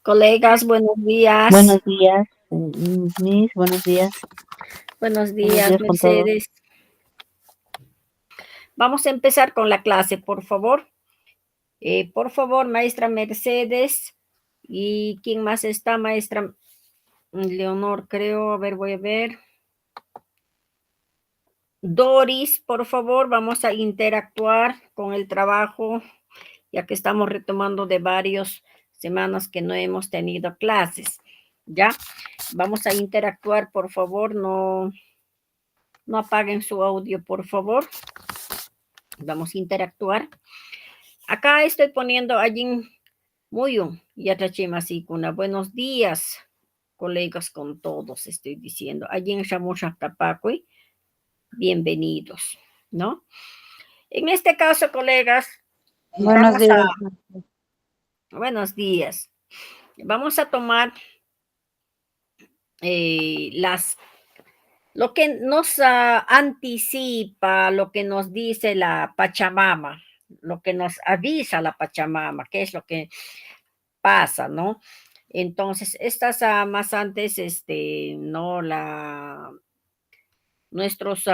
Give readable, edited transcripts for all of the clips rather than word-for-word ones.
Colegas, buenos días. Buenos días, Miss, Buenos buenos días, días con todos. Mercedes. Vamos a empezar con la clase, por favor. Por favor, maestra Mercedes. ¿Y quién más está? Maestra Leonor, creo. A ver, voy a ver. Doris, por favor, vamos a interactuar con el trabajo, ya que estamos retomando de varias semanas que no hemos tenido clases. ¿Ya? Vamos a interactuar, por favor. No apaguen su audio, por favor. Vamos a interactuar. Acá estoy poniendo allí Muyo Yatachimasikuna. Buenos días, colegas con todos, estoy diciendo. Allí en Shamusha Tapacui, bienvenidos, ¿no? En este caso, colegas, Buenos vamos días. a, buenos días. Vamos a tomar lo que nos anticipa, lo que nos dice la Pachamama, lo que nos avisa la Pachamama, qué es lo que pasa, ¿no? Entonces, estas más antes, no, nuestros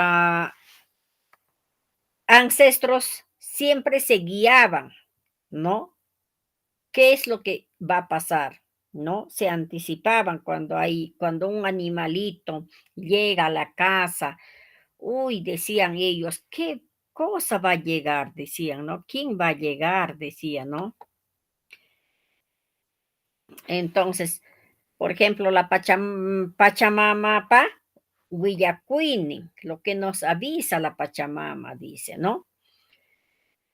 ancestros siempre se guiaban, ¿no? ¿Qué es lo que va a pasar? ¿No? Se anticipaban cuando un animalito llega a la casa. Uy, decían ellos, ¿qué cosa va a llegar? Decían, ¿no? ¿Quién va a llegar? Decían, ¿no? Entonces, por ejemplo, la Pachamama, Willacuini, lo que nos avisa la Pachamama, dice, ¿no?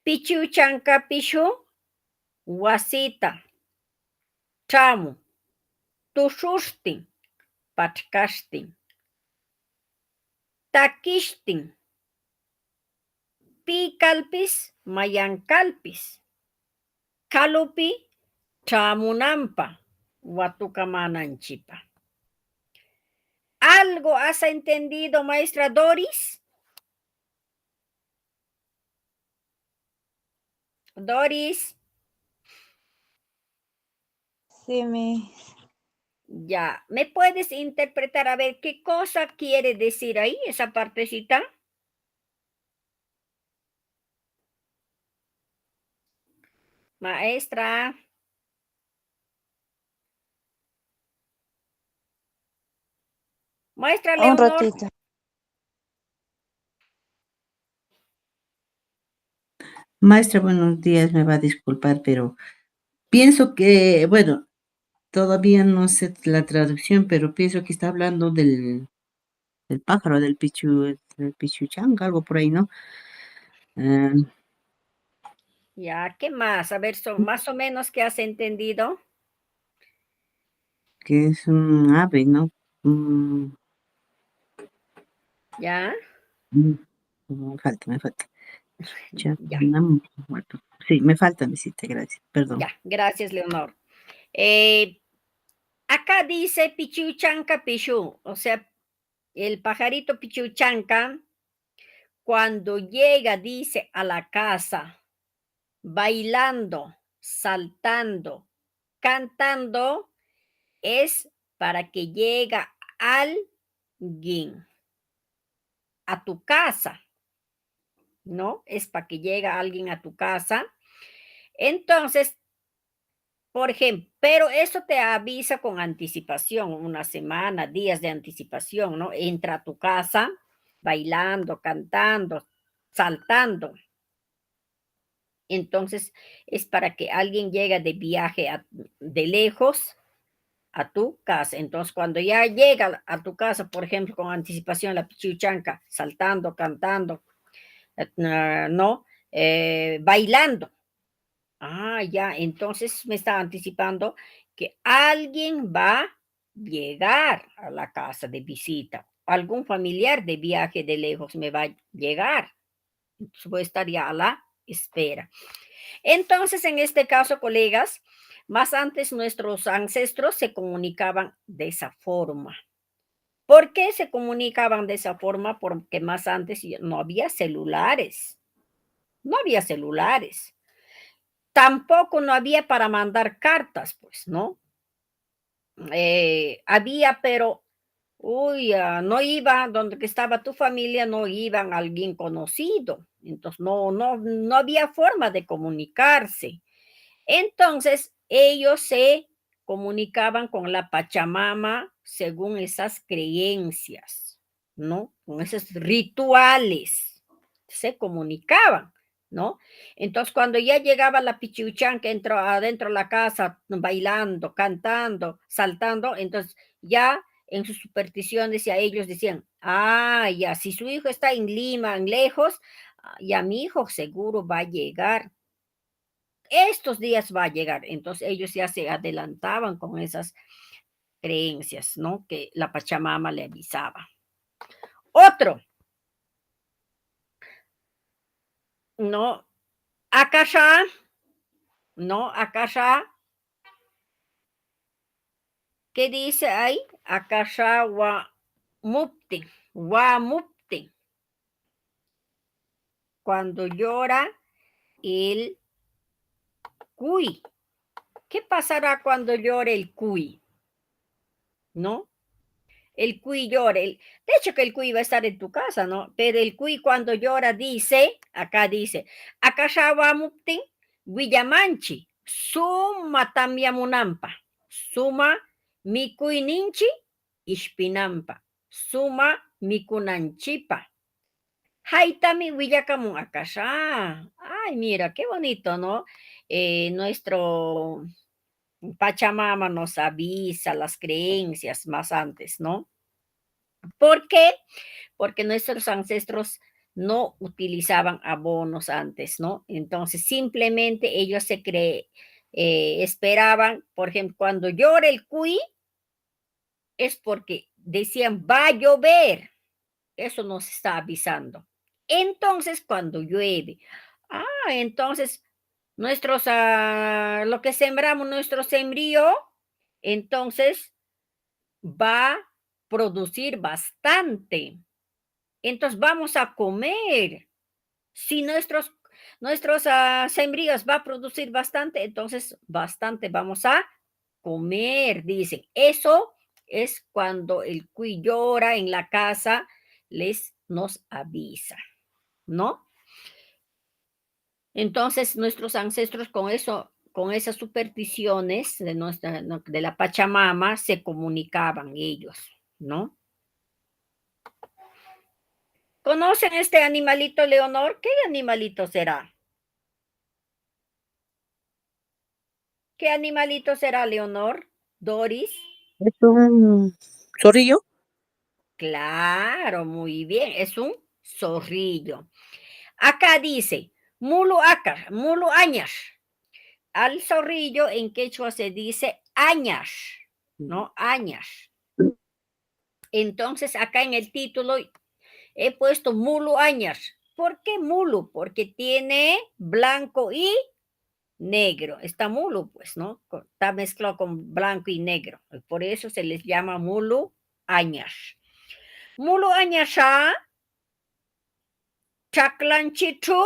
Pichu chanca pichu, wasita, chamu, tushustin, pachkashtin, takishtin, pikalpis, mayankalpis, kalupi, chamunampa, watukamananchipa. ¿Algo has entendido, maestra Doris? Doris. Sí, Miss. Ya, ¿me puedes interpretar a ver qué cosa quiere decir ahí, esa partecita? Maestra, maestra Un Leonor, ratito. Maestra, buenos días, me va a disculpar, pero pienso que, bueno, todavía no sé la traducción, pero pienso que está hablando del pájaro, del pichuchanga, algo por ahí, ¿no? Ah, ya, ¿qué más? A ver, son más o menos ¿qué has entendido? que es un ave, ¿no? Mm, Ya, mm, me falta. ya, Muerto. Sí, me falta, visita, gracias, perdón. ya, gracias, Leonor. Eh, acá dice pichuchanca pichu, o sea, el pajarito pichuchanca, cuando llega, dice, a la casa, bailando, saltando, cantando, es para que llega alguien a tu casa, ¿no? Es para que llega alguien a tu casa. Entonces, por ejemplo, pero eso te avisa con anticipación, una semana, días de anticipación, ¿no? Entra a tu casa bailando, cantando, saltando. Entonces, es para que alguien llegue de viaje de lejos a tu casa. Entonces, cuando ya llega a tu casa, por ejemplo, con anticipación, la pichuchanca, saltando, cantando, ¿no? Bailando. Ah, ya, entonces me está anticipando que alguien va a llegar a la casa de visita. Algún familiar de viaje de lejos me va a llegar. Entonces voy a estar ya a la espera. Entonces, en este caso, colegas, más antes nuestros ancestros se comunicaban de esa forma. ¿Por qué se comunicaban de esa forma? Porque más antes no había celulares. No había celulares. Tampoco no había para mandar cartas, pues, ¿no? había, pero uy, no iba donde que estaba tu familia, no iban alguien conocido. Entonces, no había forma de comunicarse. Entonces, ellos se comunicaban con la Pachamama según esas creencias, ¿no? Con esos rituales. Se comunicaban, ¿no? Entonces, cuando ya llegaba la Pichiuchán que entró adentro de la casa bailando, cantando, saltando, entonces ya en sus supersticiones ya ellos decían, ya, si su hijo está en Lima, en lejos, ya mi hijo seguro va a llegar estos días va a llegar. Entonces ellos ya se adelantaban con esas creencias, ¿no? Que la Pachamama le avisaba. Otro, ¿no? Akasha, ¿no? Akasha, ¿qué dice ahí? Akasha wa mupti. Cuando llora el cuy. ¿Qué pasará cuando llore el cuy? ¿No? El cuy llora. De hecho que el cuy va a estar en tu casa, ¿no? Pero el cuy cuando llora dice, acá dice, Akashawamuptin, Guillamanchi, Suma Tambiamunampa, Suma Mikuininchi, Ishpinampa, Suma Mikunanchipa. Haitami Villakamun Akasha. Ay, mira, qué bonito, ¿no? Nuestro Pachamama nos avisa las creencias más antes, ¿no? ¿Por qué? Porque nuestros ancestros no utilizaban abonos antes, ¿no? Entonces simplemente ellos esperaban, por ejemplo, cuando llora el cuy, es porque decían, va a llover. Eso nos está avisando. Entonces, cuando llueve, entonces lo que sembramos, nuestro sembrío, entonces va a producir bastante. Entonces vamos a comer. Si nuestros sembríos va a producir bastante, entonces bastante vamos a comer, dicen. Eso es cuando el cuy llora en la casa, nos avisa, ¿no? Entonces nuestros ancestros con eso, con esas supersticiones de la Pachamama, se comunicaban ellos, ¿no? ¿Conocen este animalito, Leonor? ¿Qué animalito será? ¿Qué animalito será, Leonor? Doris. Es un zorrillo. Claro, muy bien, es un zorrillo. Acá dice, mulu añash. Al zorrillo en quechua se dice añash, ¿no? Añash. Entonces, acá en el título he puesto mulu añash. ¿Por qué mulu? Porque tiene blanco y negro. Está mulu, pues, ¿no? Está mezclado con blanco y negro. Por eso se les llama mulu añash. Mulu añasha, chaklanchichu,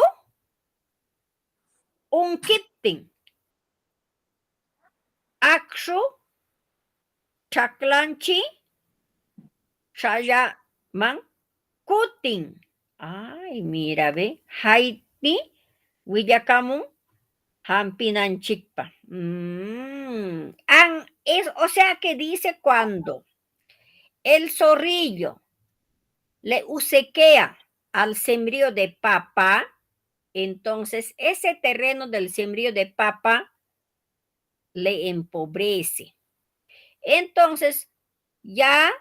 unkiptin. Akshu, chaklanchi, shayaman, kutin. Ay, mira, ve. Haiti, Villakamun, Hampinanchikpa. O sea que dice cuando el zorrillo le usequea al sembrío de papa, entonces ese terreno del sembrío de papa le empobrece. Entonces ya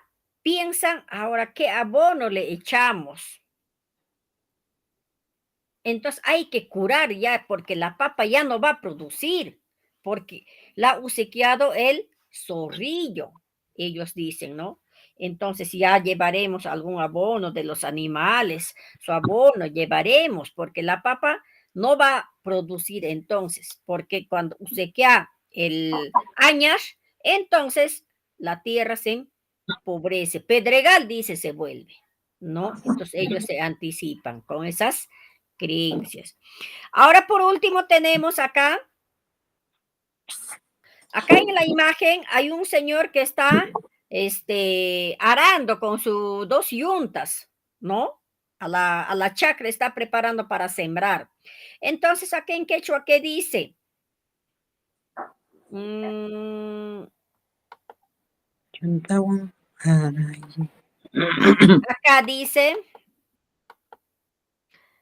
piensan, ahora qué abono le echamos. Entonces hay que curar ya, porque la papa ya no va a producir, porque la ha usequeado el zorrillo, ellos dicen, ¿no? Entonces ya llevaremos algún abono de los animales, su abono llevaremos, porque la papa no va a producir entonces, porque cuando usequea el añash, entonces la tierra se empobrece, pedregal dice se vuelve, ¿no? Entonces ellos se anticipan con esas creencias. Ahora por último tenemos acá Acá en la imagen hay un señor que está arando con sus dos yuntas, ¿no? A la chacra está preparando para sembrar. Entonces, aquí en quechua, ¿qué dice? Chuntawan, arayi. Acá dice,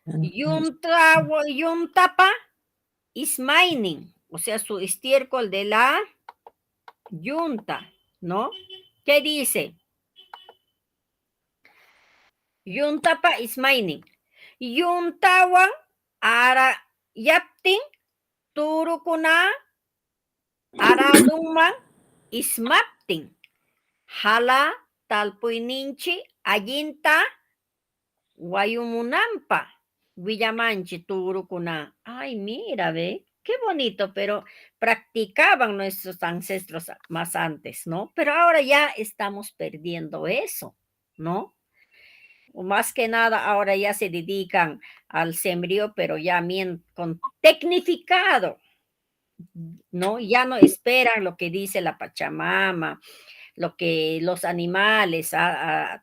yuntapa is mining, o sea, su estiércol de la yunta, ¿no? ¿Qué dice? Yuntapa is mining. Yuntawan ara yaptin turukuna aradunman ismaptin. Hala talpuyninchi allinta wayumunampa. Villamanchi turukuna. Ay, mira, ve. Qué bonito, pero practicaban nuestros ancestros más antes, ¿no? Pero ahora ya estamos perdiendo eso, ¿no? O más que nada ahora ya se dedican al sembrío, pero ya bien con tecnificado, ¿no? Ya no esperan lo que dice la Pachamama, lo que los animales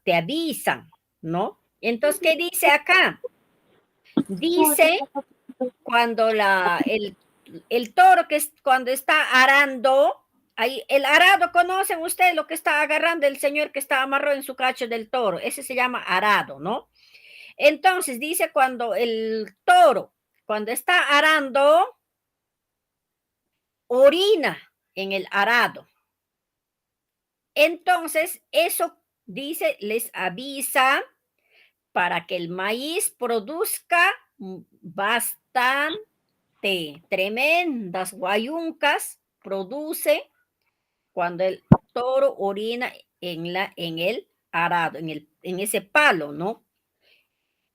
te avisan, ¿no? Entonces, ¿qué dice acá? Dice cuando el toro que es cuando está arando, ahí, el arado, ¿conocen ustedes lo que está agarrando el señor que está amarrado en su cacho del toro? Ese se llama arado, ¿no? Entonces dice cuando el toro, cuando está arando, orina en el arado. Entonces eso dice, les avisa para que el maíz produzca bastante, tremendas guayuncas produce cuando el toro orina en el arado, en ese palo, ¿no?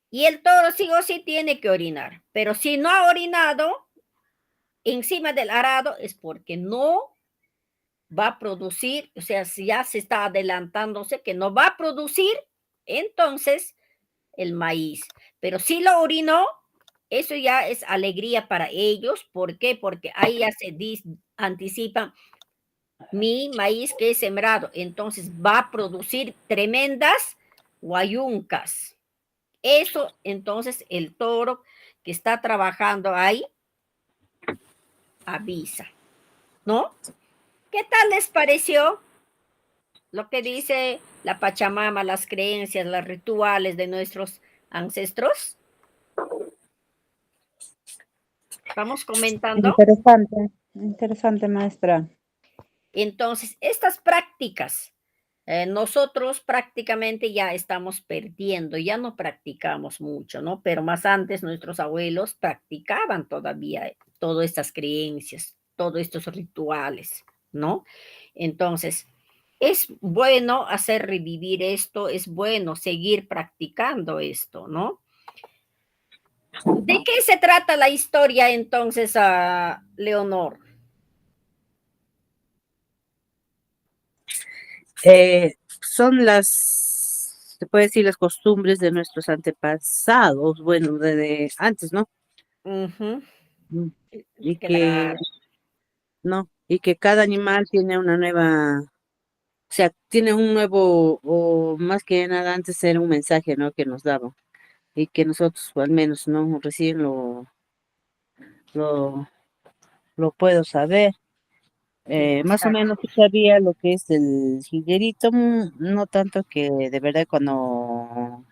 Y el toro sí o sí tiene que orinar, pero si no ha orinado encima del arado es porque no va a producir, o sea, si ya se está adelantándose que no va a producir, entonces el maíz. Pero si lo orinó, eso ya es alegría para ellos. ¿Por qué? Porque ahí ya se anticipa mi maíz que es sembrado, entonces va a producir tremendas guayuncas. Eso, entonces, el toro que está trabajando ahí avisa, ¿no? ¿Qué tal les pareció lo que dice la Pachamama, las creencias, los rituales de nuestros ancestros? Vamos comentando. Interesante, interesante, maestra. Entonces, estas prácticas, nosotros prácticamente ya estamos perdiendo, ya no practicamos mucho, ¿no? Pero más antes nuestros abuelos practicaban todavía todas estas creencias, todos estos rituales, ¿no? Entonces, es bueno hacer revivir esto, es bueno seguir practicando esto, ¿no? ¿De qué se trata la historia entonces, Leonor? Son se puede decir, las costumbres de nuestros antepasados, bueno, de antes, ¿no? Ujú, Mm. Y que, claro, ¿no? Y que cada animal tiene una nueva, o sea, tiene un nuevo, o más que nada antes era un mensaje, ¿no? Que nos daba. Y que nosotros, o al menos, ¿no? Recién lo, lo puedo saber. Más o menos exacto. sí sabía lo que es el jilguerito, no tanto que de verdad cuando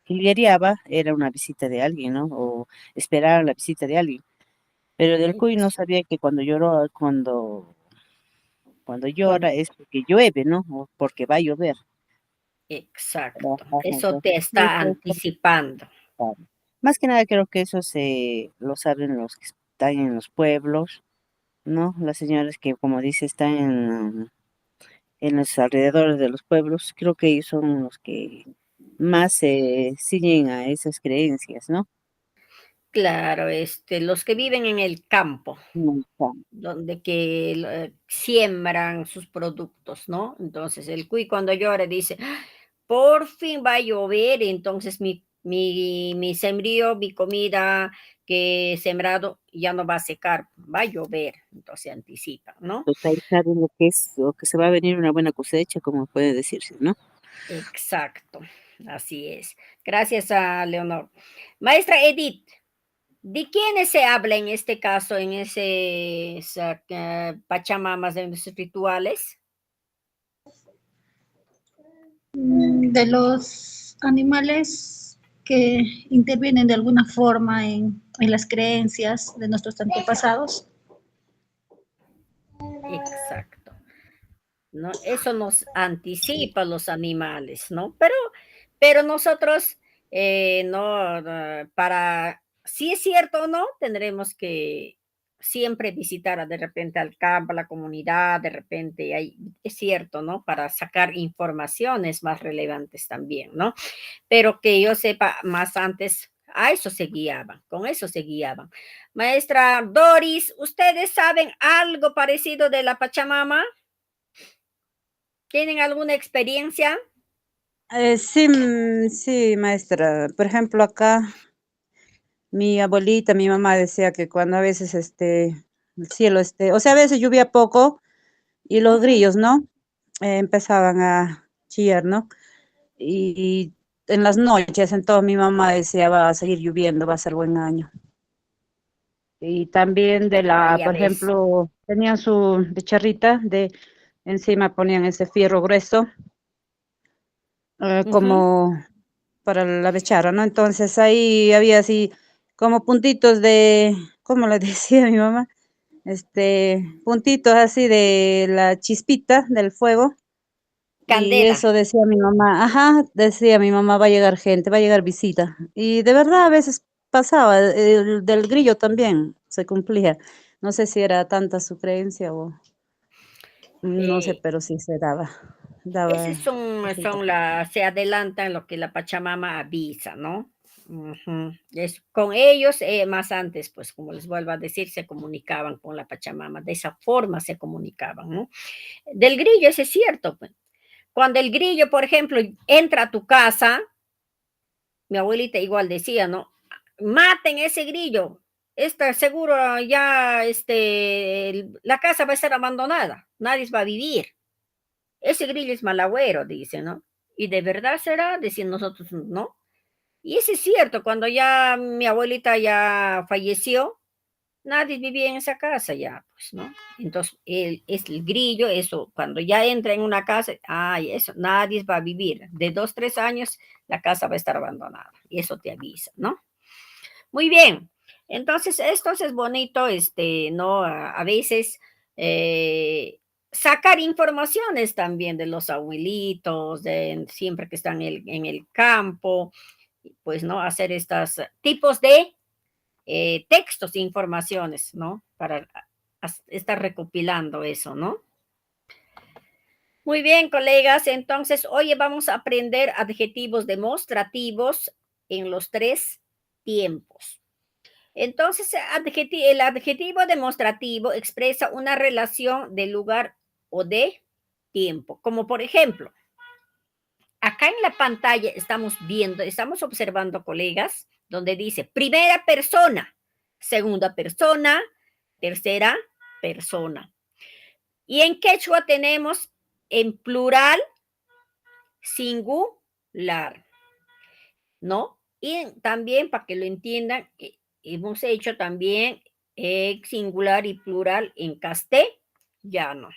jilguereaba era una visita de alguien, ¿no? O esperar la visita de alguien. Pero del cuy no sabía que cuando lloró, cuando llora Cuando, es porque llueve, ¿no? O porque va a llover. exacto. Ajá, Eso te entonces, sí, está anticipando. claro. Más que nada creo que eso se lo saben los que están en los pueblos, ¿no? Las señoras que, como dice, están en los alrededores de los pueblos, creo que ellos son los que más se ciñen a esas creencias, ¿no? Claro, los que viven en el campo, Ajá, donde que siembran sus productos, ¿no? Entonces el cuy cuando llora dice, "Ah, por fin va a llover, entonces Mi sembrío, mi comida que he sembrado ya no va a secar, va a llover, entonces se anticipa, ¿no? Entonces, ahí saben lo que es, o que se va a venir una buena cosecha, como puede decirse, ¿no? Exacto, así es. Gracias a Leonor. Maestra Edith, ¿de quiénes se habla en este caso, en Pachamamas de los rituales? De los animales que intervienen de alguna forma en las creencias de nuestros antepasados. Exacto. ¿No? Eso nos anticipa los animales, ¿no? Pero nosotros, no, para, si es cierto o no, tendremos que siempre visitar de repente al campo, a la comunidad, de repente, es cierto, ¿no? Para sacar informaciones más relevantes también, ¿no? Pero que yo sepa más antes, a eso se guiaban, con eso se guiaban. Maestra Doris, ¿ustedes saben algo parecido de la Pachamama? ¿Tienen alguna experiencia? Sí, sí, maestra. Por ejemplo, acá mi abuelita, mi mamá decía que cuando a veces el cielo, o sea, a veces llovía poco y los Ujú. grillos, ¿no? Empezaban a chillar, ¿no? Y en las noches, entonces mi mamá decía, va a seguir lloviendo, va a ser buen año. Y también Ya por ves. ejemplo, tenían su becharrita encima ponían ese fierro grueso, Ujú. como para la bechara, ¿no? Entonces ahí había así como puntitos ¿cómo le decía mi mamá? Puntitos así de la chispita del fuego. Y Candela. eso decía mi mamá, ajá, decía mi mamá, va a llegar gente, va a llegar visita. Y de verdad a veces pasaba, del grillo también se cumplía. No sé si era tanta su creencia o no sé, eh, pero sí se daba, Esos daba resultado. se adelantan lo que la Pachamama avisa, ¿no? Ujú. Con ellos, más antes, pues como les vuelvo a decir, se comunicaban con la Pachamama, de esa forma se comunicaban, ¿no? Del grillo, eso es cierto, pues. Cuando el grillo, por ejemplo, entra a tu casa, mi abuelita igual decía, ¿no? Maten ese grillo. Está seguro ya, la casa va a estar abandonada, nadie va a vivir. Ese grillo es malagüero, dice, ¿no? Y de verdad será, decir nosotros, ¿no? Y eso es cierto, cuando ya mi abuelita ya falleció, nadie vivía en esa casa ya, pues, ¿no? Entonces, es el grillo, eso, cuando ya entra en una casa, ay, eso, nadie va a vivir. De 2, 3 años, la casa va a estar abandonada. Y eso te avisa, ¿no? Muy bien. Entonces, esto es bonito, ¿no? A veces sacar informaciones también de los abuelitos, de siempre que están en el campo, pues, ¿no? Hacer estos tipos de textos, informaciones, ¿no? Para estar recopilando eso, ¿no? Muy bien, colegas. Entonces, hoy vamos a aprender adjetivos demostrativos en los 3 tiempos. Entonces, el adjetivo demostrativo expresa una relación de lugar o de tiempo, como por ejemplo, acá en la pantalla estamos viendo, estamos observando, colegas, donde dice primera persona, segunda persona, tercera persona. Y en quechua tenemos en plural, singular, ¿no? Y también, para que lo entiendan, hemos hecho también singular y plural en castellano.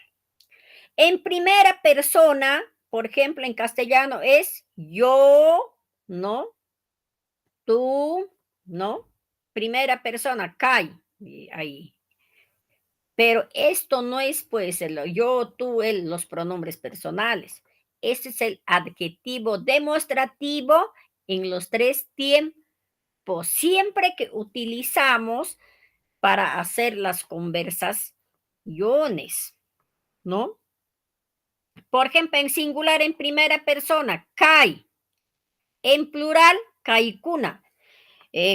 En primera persona, por ejemplo, en castellano es yo, ¿no? Tú, ¿no? Primera persona, Kai, ahí. Pero esto no es, pues, el yo, tú, él, los pronombres personales. Este es el adjetivo demostrativo en los 3 tiempos, siempre que utilizamos para hacer las conversaciones, ¿no? Por ejemplo, en singular, en primera persona, Kai. En plural, Kaikuna.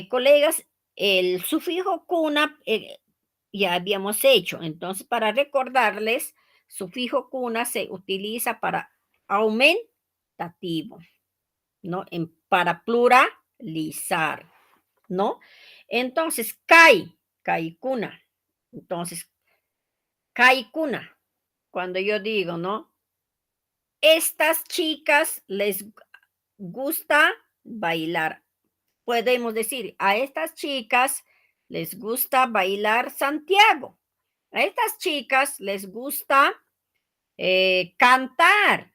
Colegas, el sufijo cuna ya habíamos hecho. Entonces, para recordarles, sufijo cuna se utiliza para aumentativo, ¿no? Para plural, pluralizar, ¿no? Entonces, kaikuna. Entonces, kaikuna. Cuando yo digo, ¿no? Estas chicas les gusta bailar. Podemos decir, a estas chicas les gusta bailar Santiago. A estas chicas les gusta cantar,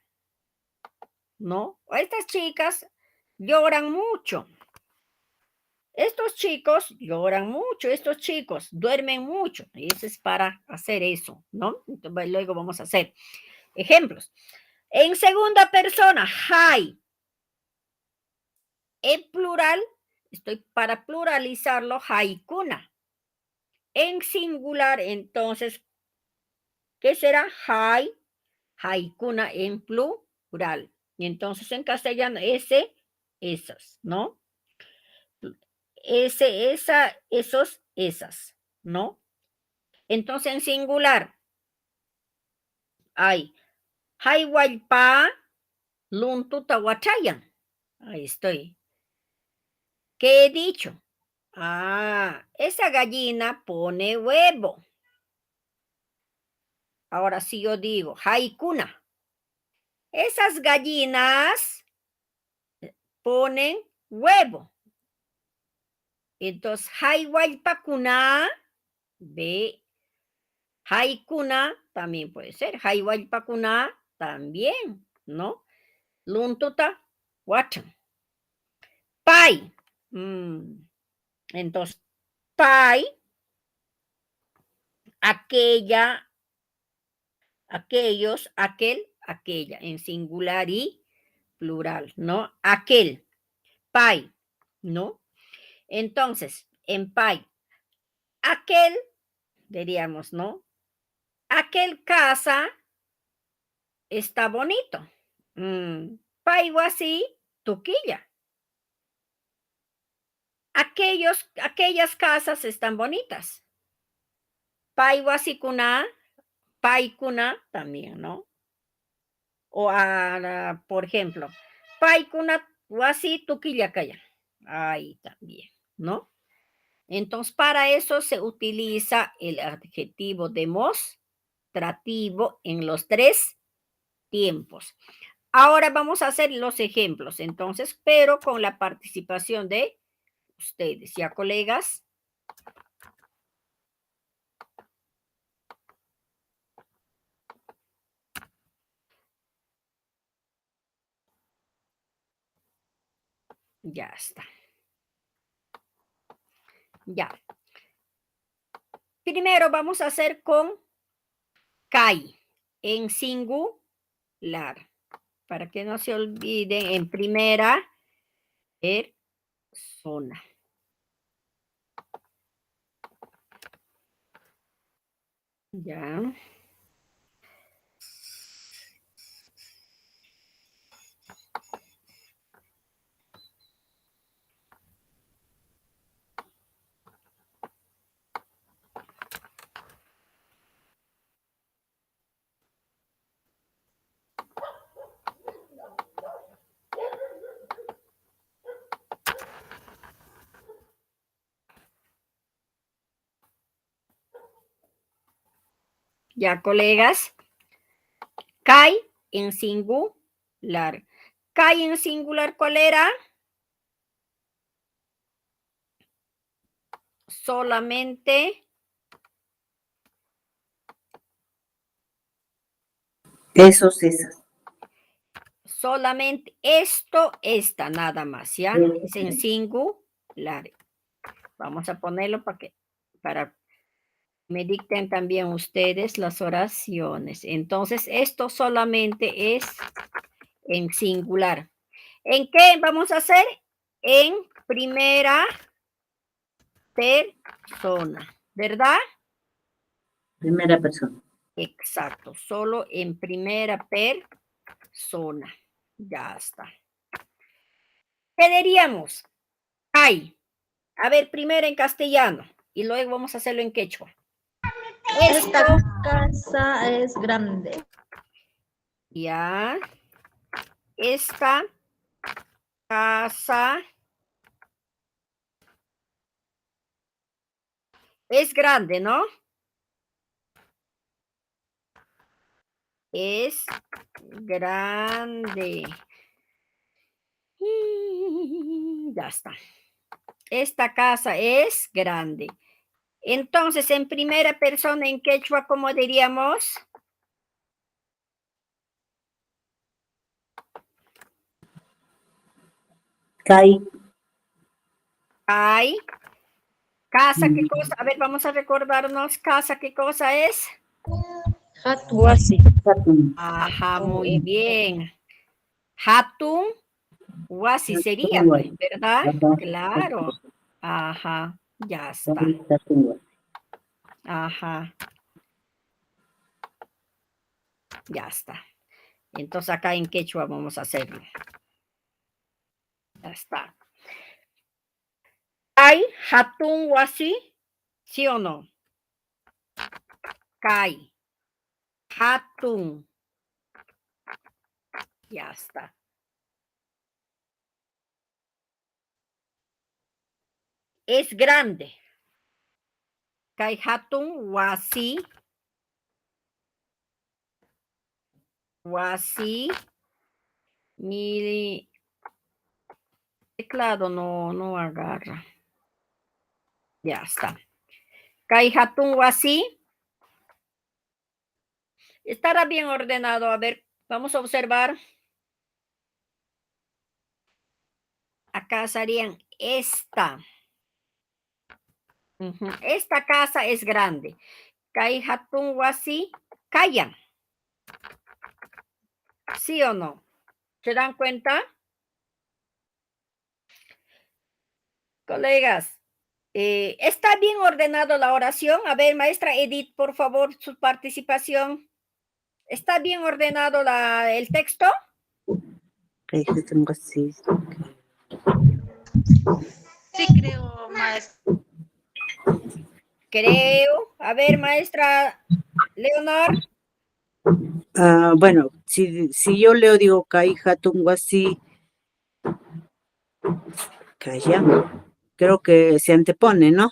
¿no? A estas chicas lloran mucho. Estos chicos lloran mucho, estos chicos duermen mucho. Y eso es para hacer eso, ¿no? Entonces, luego vamos a hacer ejemplos. En segunda persona, hay. En plural, estoy para pluralizarlo, haikuna. En singular, entonces, ¿qué será? Haikuna en plural. Y entonces en castellano, esas, ¿no? Esa, esos, esas, ¿no? Entonces en singular, hay haiwalpa luntu tawachayan. Ahí estoy. ¿Qué he dicho? Ah, esa gallina pone huevo. Ahora sí yo digo, haikuna. Esas gallinas ponen huevo. Entonces, haiwalpakuna, ve, haikuna también puede ser. Haiwalpakuna también, ¿no? Luntuta, watan. Pai. Entonces, pai, aquella, aquellos, aquel, aquella, en singular y plural, ¿no? Aquel, pai, ¿no? Entonces, en pai, aquel, diríamos, ¿no? Aquel casa está bonito. Pai así, tuquilla. Aquellas casas están bonitas. Pai kuna, pai kuna también, ¿no? O por ejemplo, pai kuna wasi tuquilla kaya. Ahí también, ¿no? Entonces, para eso se utiliza el adjetivo demostrativo en los 3 tiempos. Ahora vamos a hacer los ejemplos, entonces, pero con la participación de ustedes, ¿ya, colegas? Ya está. Ya. Primero vamos a hacer con kai, en singular, para que no se olviden en primera persona. Ya. Ya, colegas. Kai en singular. Kai en singular, ¿cuál era? Solamente. Esos, esas. Solamente esto, esta, nada más, ¿ya? Es en singular. Vamos a ponerlo para que me dicten también ustedes las oraciones. Entonces, esto solamente es en singular. ¿En qué vamos a hacer? En primera persona, ¿verdad? Primera persona. Exacto, solo en primera persona. Ya está. ¿Qué diríamos? Hay. A ver, primero en castellano y luego vamos a hacerlo en quechua. Esta casa es grande. Ya. Esta casa Es grande, ¿no? Es grande. Ya está. Esta casa es grande. Entonces, en primera persona, en quechua, ¿cómo diríamos? Kai. Hay. Casa, ¿qué cosa? A ver, vamos a recordarnos. Casa, ¿qué cosa es? Huasi. Ajá, muy bien. Hatun, Huasi sería, pues, ¿verdad? Claro. Ajá, ya está. Ajá, ya está. Entonces acá en quechua vamos a hacerlo. Ya está. ¿Hay hatun Huasi? ¿Sí o no? Kai. Hatun. Ya está. Es grande. Kai hatun Huasi. Huasi. Mi teclado no agarra. Ya está. Kai hatun Huasi. Estará bien ordenado. A ver, vamos a observar. Acá serían esta. Esta casa es grande. Kai hatun Huasi. Callan. ¿Sí o no? ¿Se dan cuenta? Colegas, ¿está bien ordenado la oración? A ver, maestra Edith, por favor, su participación. ¿Está bien ordenado el texto? Sí, creo, maestra. Creo. A ver, maestra Leonor. Bueno, si yo leo, digo, Kai Hatun Wasi, Kaya, creo que se antepone, ¿no?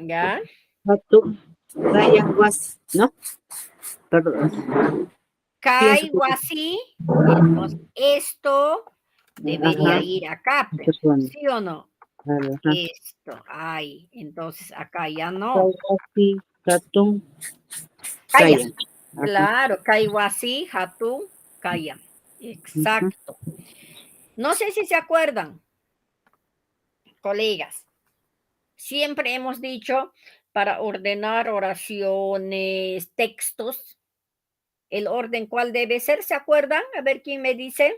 Ya. Hatun, Kaya Wasi, ¿no? Perdón, pienso Kai que Huasi. Entonces, esto debería ajá, ir acá, se pues. pone, ¿Sí o no? claro, ajá. Esto, ay, entonces acá ya no. Kai Wasi, Hatun, Kaya. Kaya. Ajá, Claro, Kaiwasi, Hatun, Kaya. ujú. Exacto. No sé si se acuerdan, colegas. Siempre hemos dicho para ordenar oraciones, textos, el orden cuál debe ser. ¿Se acuerdan? A ver quién me dice.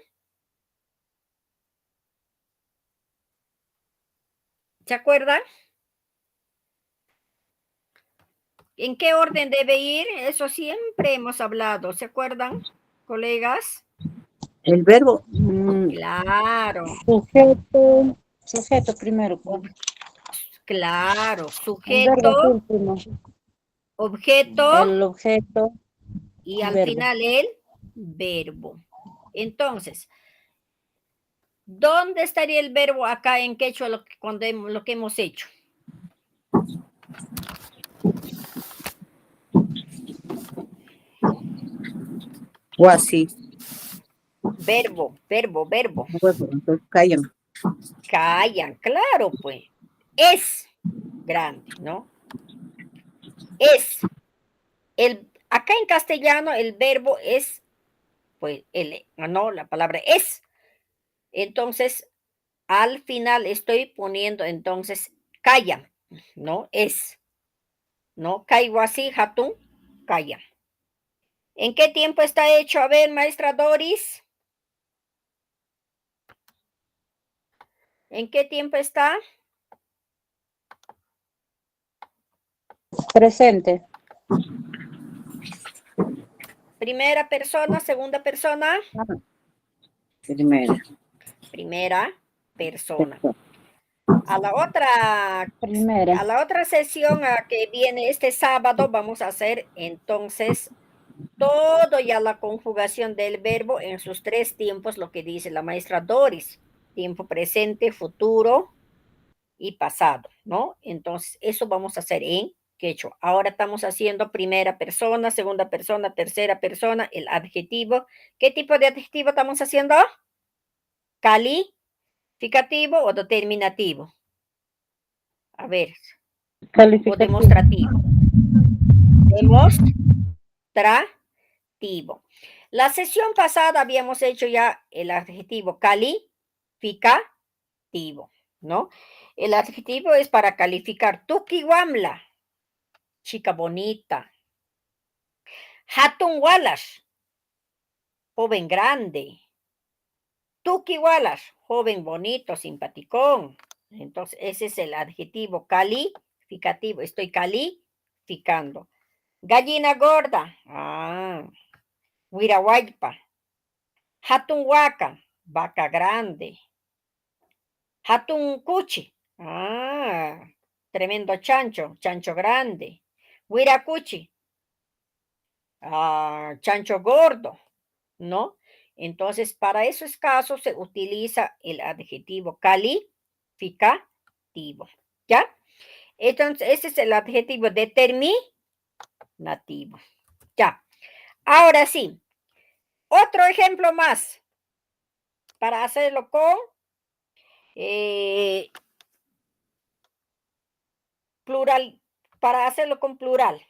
¿Se acuerdan? ¿En qué orden debe ir? Eso siempre hemos hablado. ¿Se acuerdan, colegas? El verbo, Claro, Sujeto primero. ob- claro. El verbo es Sujeto, último. objeto El objeto, y al verbo. final el verbo. Entonces, ¿dónde estaría el verbo acá en quechua lo que hemos hecho? Wasi, Verbo, verbo, verbo. verbo, entonces Kayan. Callan, claro, pues. Es grande, ¿no? Es. Acá en castellano el verbo es, pues, no, la palabra es. Entonces, al final estoy poniendo, entonces, callan, ¿no? Es, ¿no? Caigo así, hatun, callan. ¿En qué tiempo está hecho? A ver, maestra Doris. ¿En qué tiempo está? Presente. Primera persona, segunda persona. Primera. Primera persona. Perfecto. Primera. A la otra sesión a que viene este sábado vamos a hacer entonces todo ya la conjugación del verbo en sus tres tiempos, lo que dice la maestra Doris. Tiempo presente, futuro y pasado, ¿no? Entonces, eso vamos a hacer en quechua. Ahora estamos haciendo primera persona, segunda persona, tercera persona, el adjetivo. ¿Qué tipo de adjetivo estamos haciendo? ¿Calificativo o determinativo? A ver, o Calificativo. demostrativo. Demostrativo. La sesión pasada habíamos hecho ya el adjetivo calificativo, ¿no? El adjetivo es para calificar. Tukiwamla, chica bonita. Hatun Wallace, joven grande. Tuki Wallace, joven bonito, simpaticón. Entonces, ese es el adjetivo calificativo. Estoy calificando. Gallina gorda. Huirahuaypa. Hatun Waka, vaca grande. Hatun Cuchi. Tremendo chancho, chancho grande. Huiracuchi. Chancho gordo, ¿no? Entonces, para esos casos se utiliza el adjetivo calificativo, ¿ya? Entonces, ese es el adjetivo determinativo, ¿ya? Ahora sí, otro ejemplo más para hacerlo con plural, para hacerlo con plural.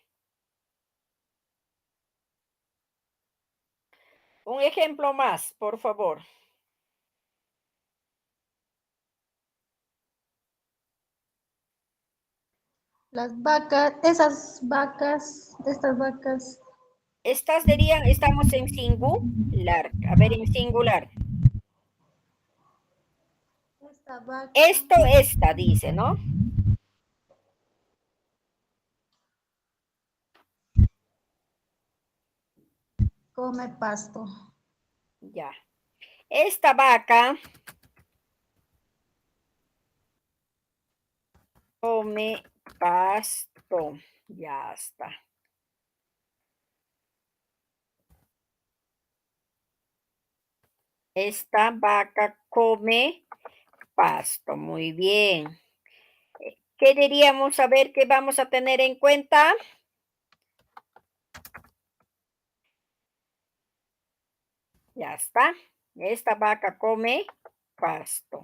Un ejemplo más, por favor. Las vacas, esas vacas, estas vacas. Estas dirían, estamos en singular. A ver, en singular. Esta vaca Esto, esta, dice, ¿no? come pasto. Ya. Esta vaca come pasto. Ya está. Esta vaca come pasto. Muy bien. ¿Qué diríamos? A ver, ¿qué vamos a tener en cuenta? Ya está. Esta vaca come pasto.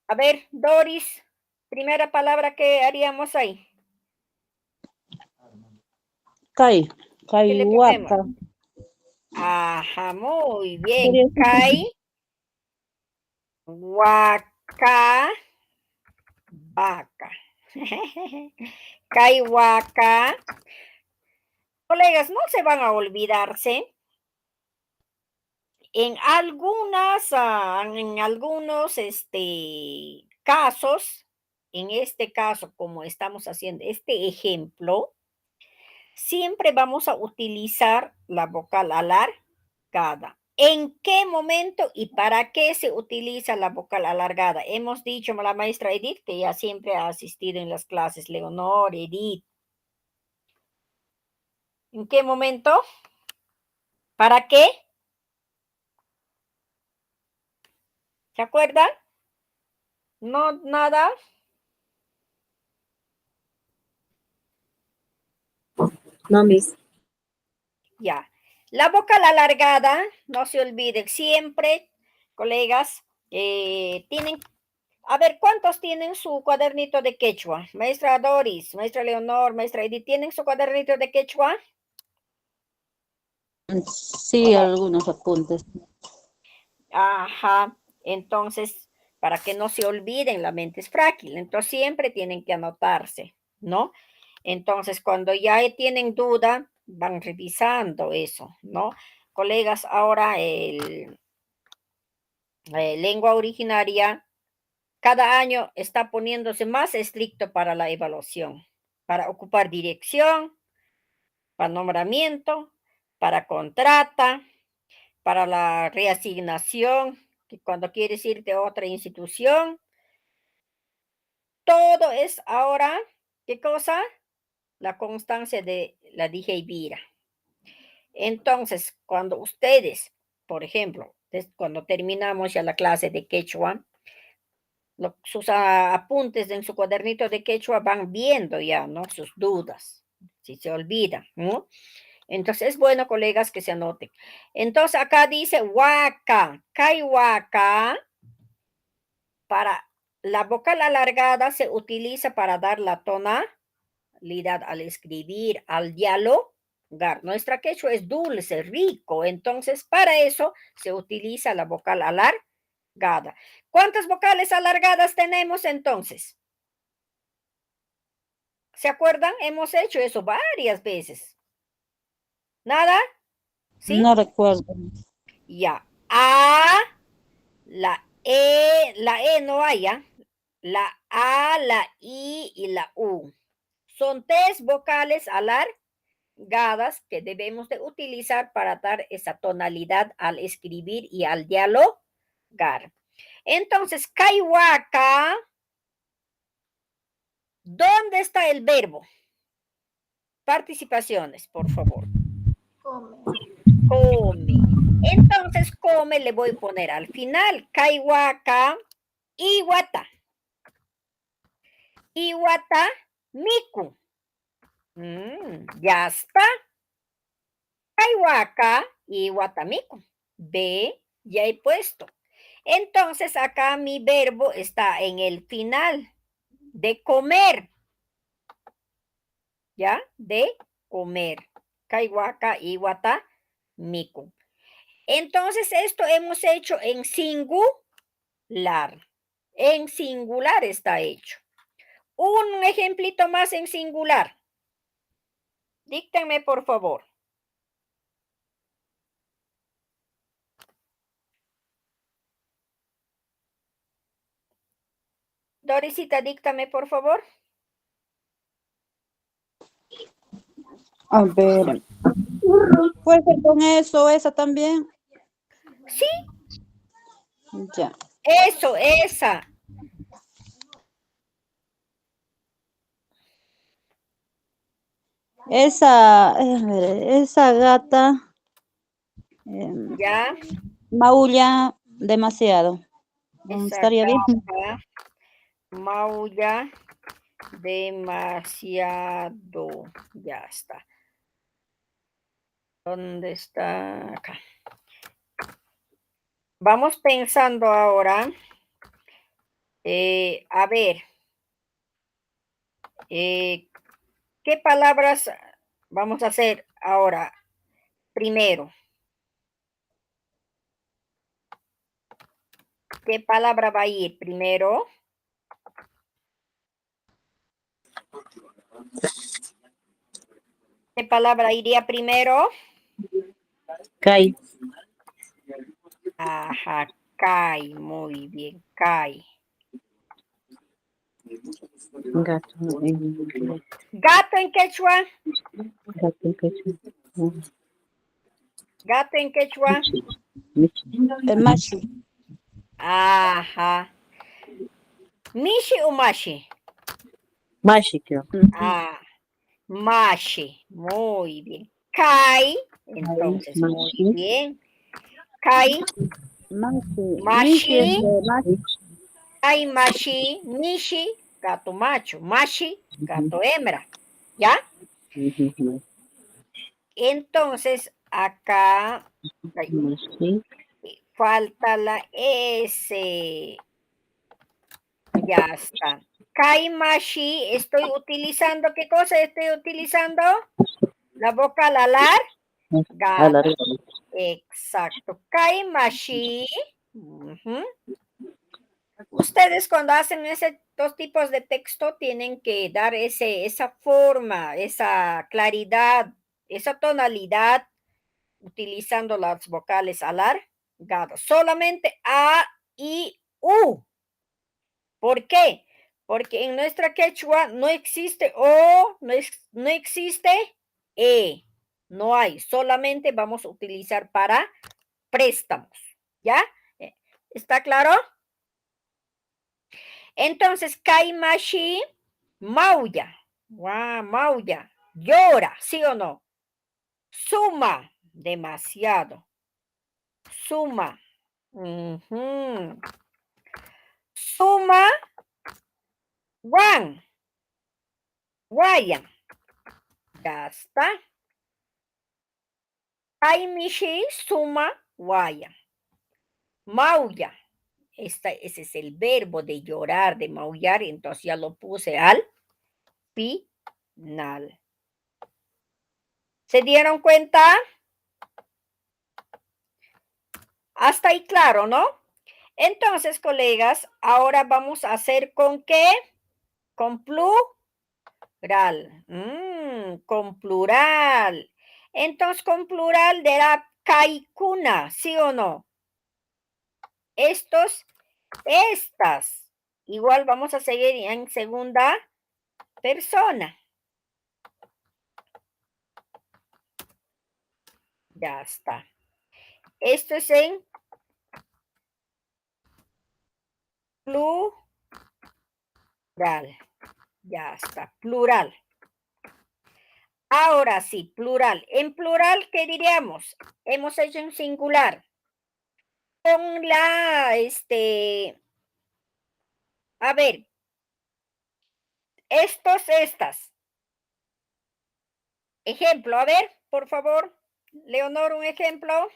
A ver, Doris, primera palabra que haríamos ahí. ¿Qué le ponemos? Caihuaca. Ajá, muy bien. Sería Huaca, vaca. Caihuaca. Colegas, no se van a olvidarse. En algunos casos, en este caso, como estamos haciendo este ejemplo, siempre vamos a utilizar la vocal alargada. ¿En qué momento y para qué se utiliza la vocal alargada? Hemos dicho la maestra Edith, que ya siempre ha asistido en las clases, Leonor, Edith. ¿En qué momento? ¿Para qué? ¿Se acuerdan? No, nada. No, Miss. Ya. La vocal alargada, no se olviden, siempre, colegas, tienen. A ver, ¿cuántos tienen su cuadernito de quechua? Maestra Doris, maestra Leonor, maestra Edith, ¿tienen su cuadernito de quechua? Sí, algunos apuntes. Ajá, entonces, para que no se olviden, la mente es frágil, entonces siempre tienen que anotarse, ¿no? Entonces, cuando ya tienen duda, van revisando eso, ¿no? Colegas, ahora lengua originaria cada año está poniéndose más estricto para la evaluación, para ocupar dirección, para nombramiento, para contrata, para la reasignación, que cuando quieres irte a otra institución, todo es ahora, ¿qué cosa? La constancia de la DGIVIRA. Entonces, cuando ustedes, por ejemplo, Cuando terminamos ya la clase de quechua, sus apuntes en su cuadernito de quechua van viendo ya, ¿no? Sus dudas, si se olvidan, ¿no? Entonces es bueno, colegas, que se anoten. Entonces acá dice huaca, kai huaca, para la vocal alargada se utiliza para dar la tonalidad al escribir, al dialogar. Nuestra quechua es dulce, rico, entonces para eso se utiliza la vocal alargada. ¿Cuántas vocales alargadas tenemos entonces? ¿Se acuerdan? Hemos hecho eso varias veces. ¿Nada? ¿Sí? No recuerdo. Ya. La E no hay, ¿ya? La A, la I y la U. Son tres vocales alargadas que debemos de utilizar para dar esa tonalidad al escribir y al dialogar. Entonces, kaiwaka, ¿dónde está el verbo? Participaciones, por favor. Come. Come. Entonces, come le voy a poner al final. Kaiwaka, iwata. Iwata, miku. Ya está. Kaiwaka, iwata, miku. B, ya he puesto. Entonces, acá mi verbo está en el final. De comer. ¿Ya? De comer. Kaiwaka, iwata, miku. Entonces, esto hemos hecho en singular. En singular está hecho. Un ejemplito más en singular. Díctenme, por favor. Dorisita, díctame, por favor. A ver. ¿Puede ser con eso, esa también? Sí, Ya. eso, esa. Esa, a ver, esa gata Ya, maulla demasiado. esa Estaría bien. gata maulla demasiado. Ya está. ¿Dónde está? Acá. Vamos pensando ahora. A ver. ¿Qué palabras vamos a hacer ahora? Primero. ¿Qué palabra va a ir primero? ¿Qué palabra iría primero? Kai. Ajá, Kai, muy bien, Kai. Gato. Gato en quechua, Gato. gato en quechua. El macho. Ajá. Mishi o mashi. Mashi, creo. Ah, mashi, muy bien. Kai, entonces, muy Mashi. bien. Kai, Macho. mashi, Macho. kai, mashi, mishi, gato macho, mashi, gato hembra. ¿Ya? Entonces, acá ay, Mashi. falta la S. Ya está. Kaimashi, estoy utilizando, ¿qué cosa estoy utilizando? La vocal alargada. Exacto. Kaimashi. Ustedes cuando hacen dos tipos de texto tienen que dar esa forma, esa claridad, esa tonalidad utilizando las vocales alargadas. Solamente A, I, U. ¿Por qué? Porque en nuestra quechua no existe O, no existe E. No hay. Solamente vamos a utilizar para préstamos. ¿Ya? ¿Está claro? Entonces, Kaimashi, maulla. Wow, maulla. Llora, ¿sí o no? Suma, demasiado. Suma. Ujú. Suma, one, guayan. Ya está. Aimishi, suma, guayan. Maulla. Ese es el verbo de llorar, de maullar, entonces ya lo puse al final. ¿Se dieron cuenta? Hasta ahí claro, ¿no? Entonces, colegas, ahora vamos a hacer ¿con qué? Con plural. Con plural. Entonces, con plural de la kaikuna, ¿sí o no? Estos, estas. Igual vamos a seguir en segunda persona. Ya está. Esto es en plural. Ya está, plural. Ahora sí, plural. En plural, ¿qué diríamos? Hemos hecho en singular. Con la, a ver, estos, estas. Ejemplo, a ver, por favor, Leonor, un ejemplo.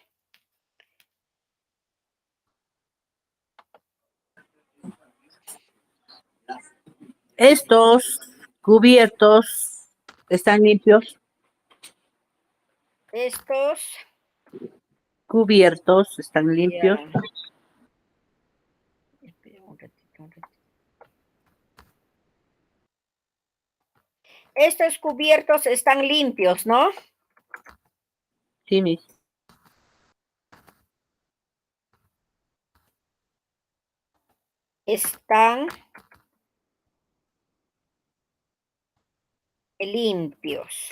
Estos cubiertos están limpios. Estos, Cubiertos están limpios. ya. Espera un ratito, un ratito. Estos cubiertos están limpios, ¿no? Sí, mis. Están limpios.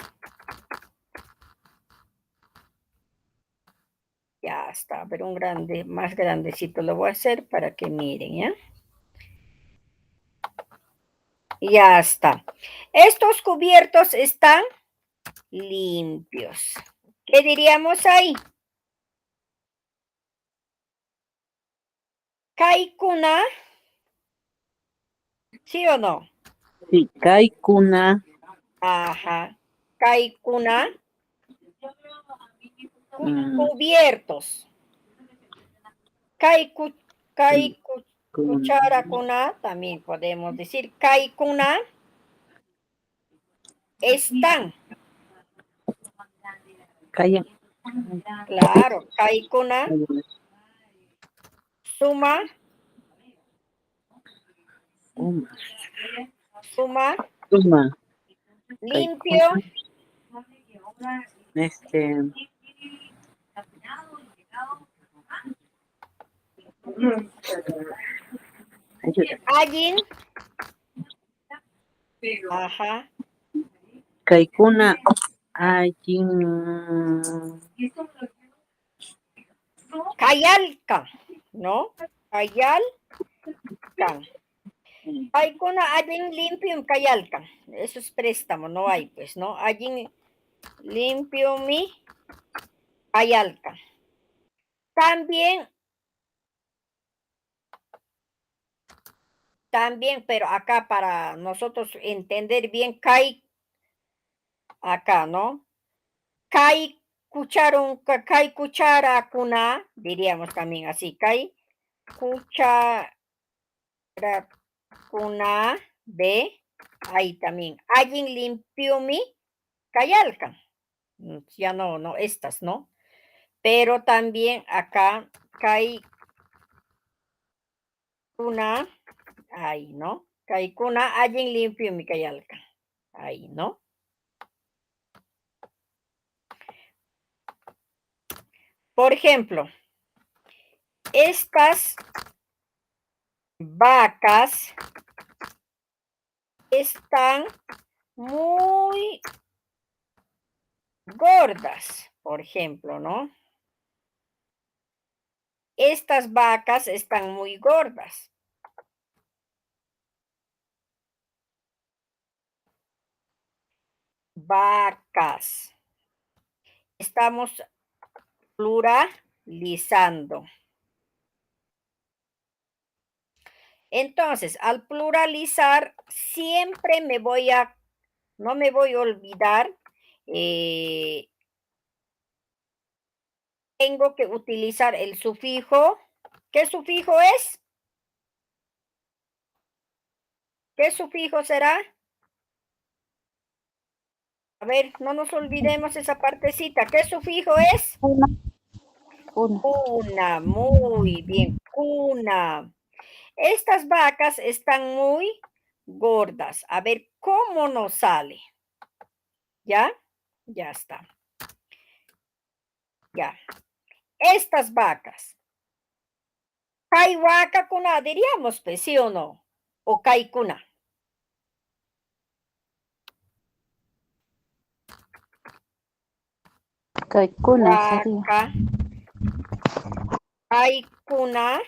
Ya está, pero un grande, más grandecito lo voy a hacer para que miren, ¿ya? Ya está. Estos cubiertos están limpios. ¿Qué diríamos ahí? Kaikuna, ¿sí o no? Sí, kaikuna. Ajá. Kaikuna, Mm, cubiertos. Kaiku, kaiku, kun- cuchara kuna, también podemos decir kaikuna, están. Calla. Claro, kaikuna, suma, Uma. suma, Uma. limpio, Este. Ayuda. allin, ajá, Kaikuna. Allin. kayalka, ¿no? Kayalkan. Kaikuna, allin limpio kayalkan. Eso es préstamo, no hay, pues, ¿no? Allin limpio mi kayalkan. También, pero acá para nosotros entender bien, kai, acá, ¿no? Kai kai cuchara kuna, diríamos también así, kai cuchara kuna de, ahí también. Alguien limpió mi kayalkan. Ya no, no, estas, ¿no? Pero también acá, kai kuna, ahí, ¿no? Kai kuna, alguien limpió mi kayalkan. Ahí, ¿no? Por ejemplo, estas vacas están muy gordas, por ejemplo, ¿no? Estas vacas están muy gordas. Vacas. Estamos pluralizando. Entonces, al pluralizar, siempre no me voy a olvidar, tengo que utilizar el sufijo. ¿Qué sufijo es? ¿Qué sufijo será? A ver, no nos olvidemos esa partecita. ¿Qué sufijo es? Una. Cuna, muy bien, cuna. Estas vacas están muy gordas. A ver, ¿cómo nos sale? ¿Ya? Ya está. Ya. Estas vacas. ¿Kai vaca cuna? Diríamos, pues, ¿sí o no? ¿O kai cuna? Kaikuna sería. Vaca. Kai cuna.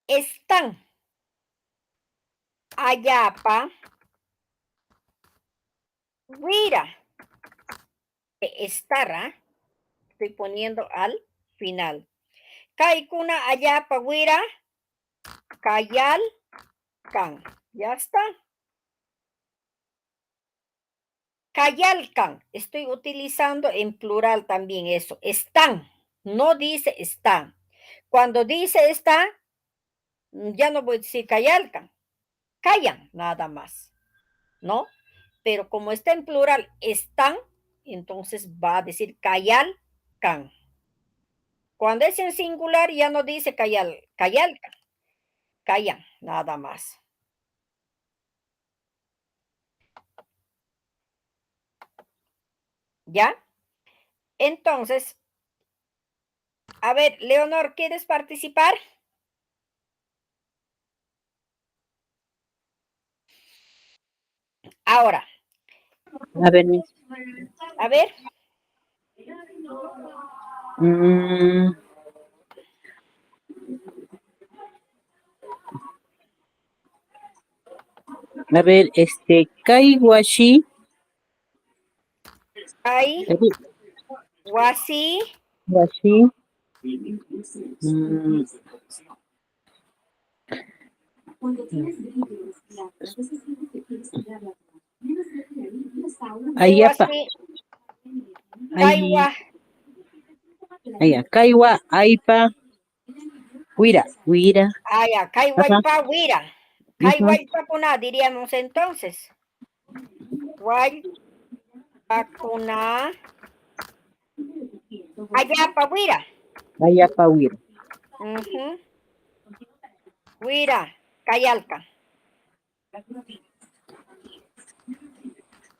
Están. Ayapa. Mira. Estará. Estoy poniendo al final. Kaikuna ayapa wira. Kayal kan. Ya está. Kayalkan. Estoy utilizando en plural también eso. Están. No dice están. Cuando dice está, ya no voy a decir kayalkan. Callan nada más. ¿No? Pero como está en plural, están, entonces va a decir kayalkan. Cuando es en singular, ya no dice kayalkan. Callan, nada más. ¿Ya? Entonces, a ver, Leonor, ¿quieres participar? Ahora, A ver, Miss. a ver, Mm, a ver, Kaiwashi. ahí, wasi, Washi. Mm, Ayapa. wasi, Ay, kaiwa, Kaiwa, Aipa. Wira. Wira. ya, Ajá. kaiwaipa, wira. Ujú. Kaiwaipa kuna, diríamos entonces. Waipa kuna, ayapa, wira. Ayapa, wira. Ujú. Wira, kayalka.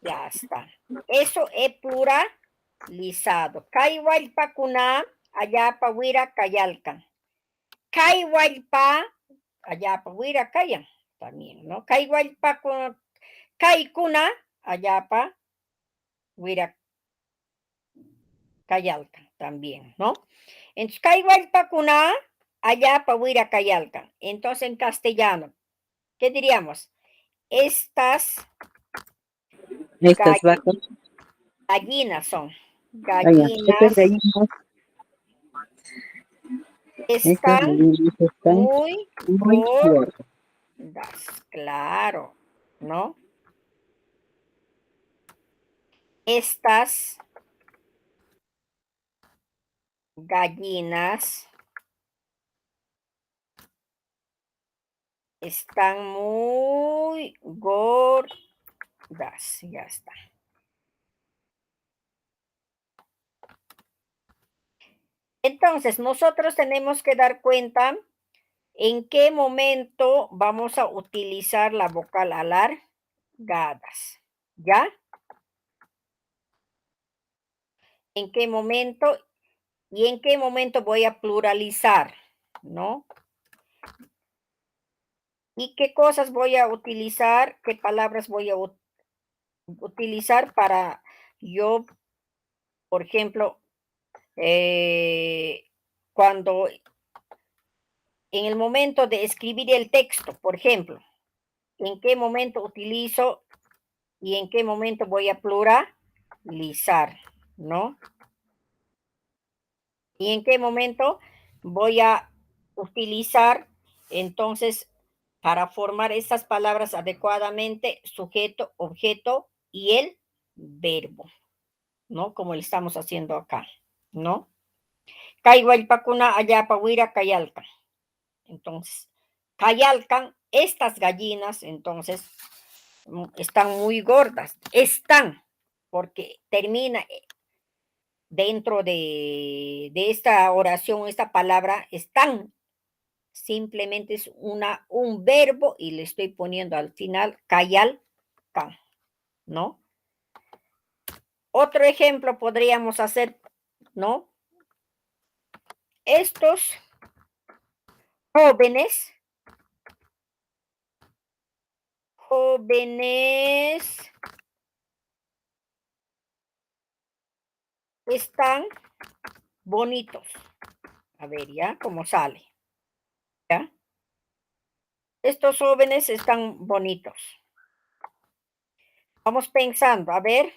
Ya está. Eso es pluralizado. Kaiwaipa kuna, ayapa, wira, kayalka. Kaiwaipa, ayapa, wira, kayan. También, ¿no? Kaiwaipa kuna, kaikuna, ayapa, wira, kayalka. También, ¿no? Entonces, kaiwaipa kuna, ayapa, wira, kayalka. Entonces, en castellano, ¿qué diríamos? Estas Estas vacas. gallinas son. Allá. Estas Gallinas gallinas. Estas están gallinas están muy muy gordas. gordas, claro, ¿no? Estas gallinas están muy gordas, ya está. Entonces, nosotros tenemos que dar cuenta en qué momento vamos a utilizar la vocal alargadas, ¿ya? ¿En qué momento y en qué momento voy a pluralizar, ¿no? ¿Y qué cosas voy a utilizar? ¿Qué palabras voy a utilizar para yo, por ejemplo, cuando en el momento de escribir el texto, por ejemplo, en qué momento utilizo y en qué momento voy a pluralizar, ¿no? Y en qué momento voy a utilizar entonces para formar estas palabras adecuadamente sujeto, objeto y el verbo, ¿no? Como lo estamos haciendo acá, ¿no? Kaiwalpakuna allapa huira kayalkan. Entonces, kayalkan, estas gallinas, entonces, están muy gordas. Están, porque termina dentro de esta oración, esta palabra, están. Simplemente es un verbo y le estoy poniendo al final kayalkan, ¿no? Otro ejemplo podríamos hacer, ¿no? Estos jóvenes están bonitos. A ver, ¿ya? ¿Cómo sale? ¿Ya? Estos jóvenes están bonitos. Vamos pensando, a ver.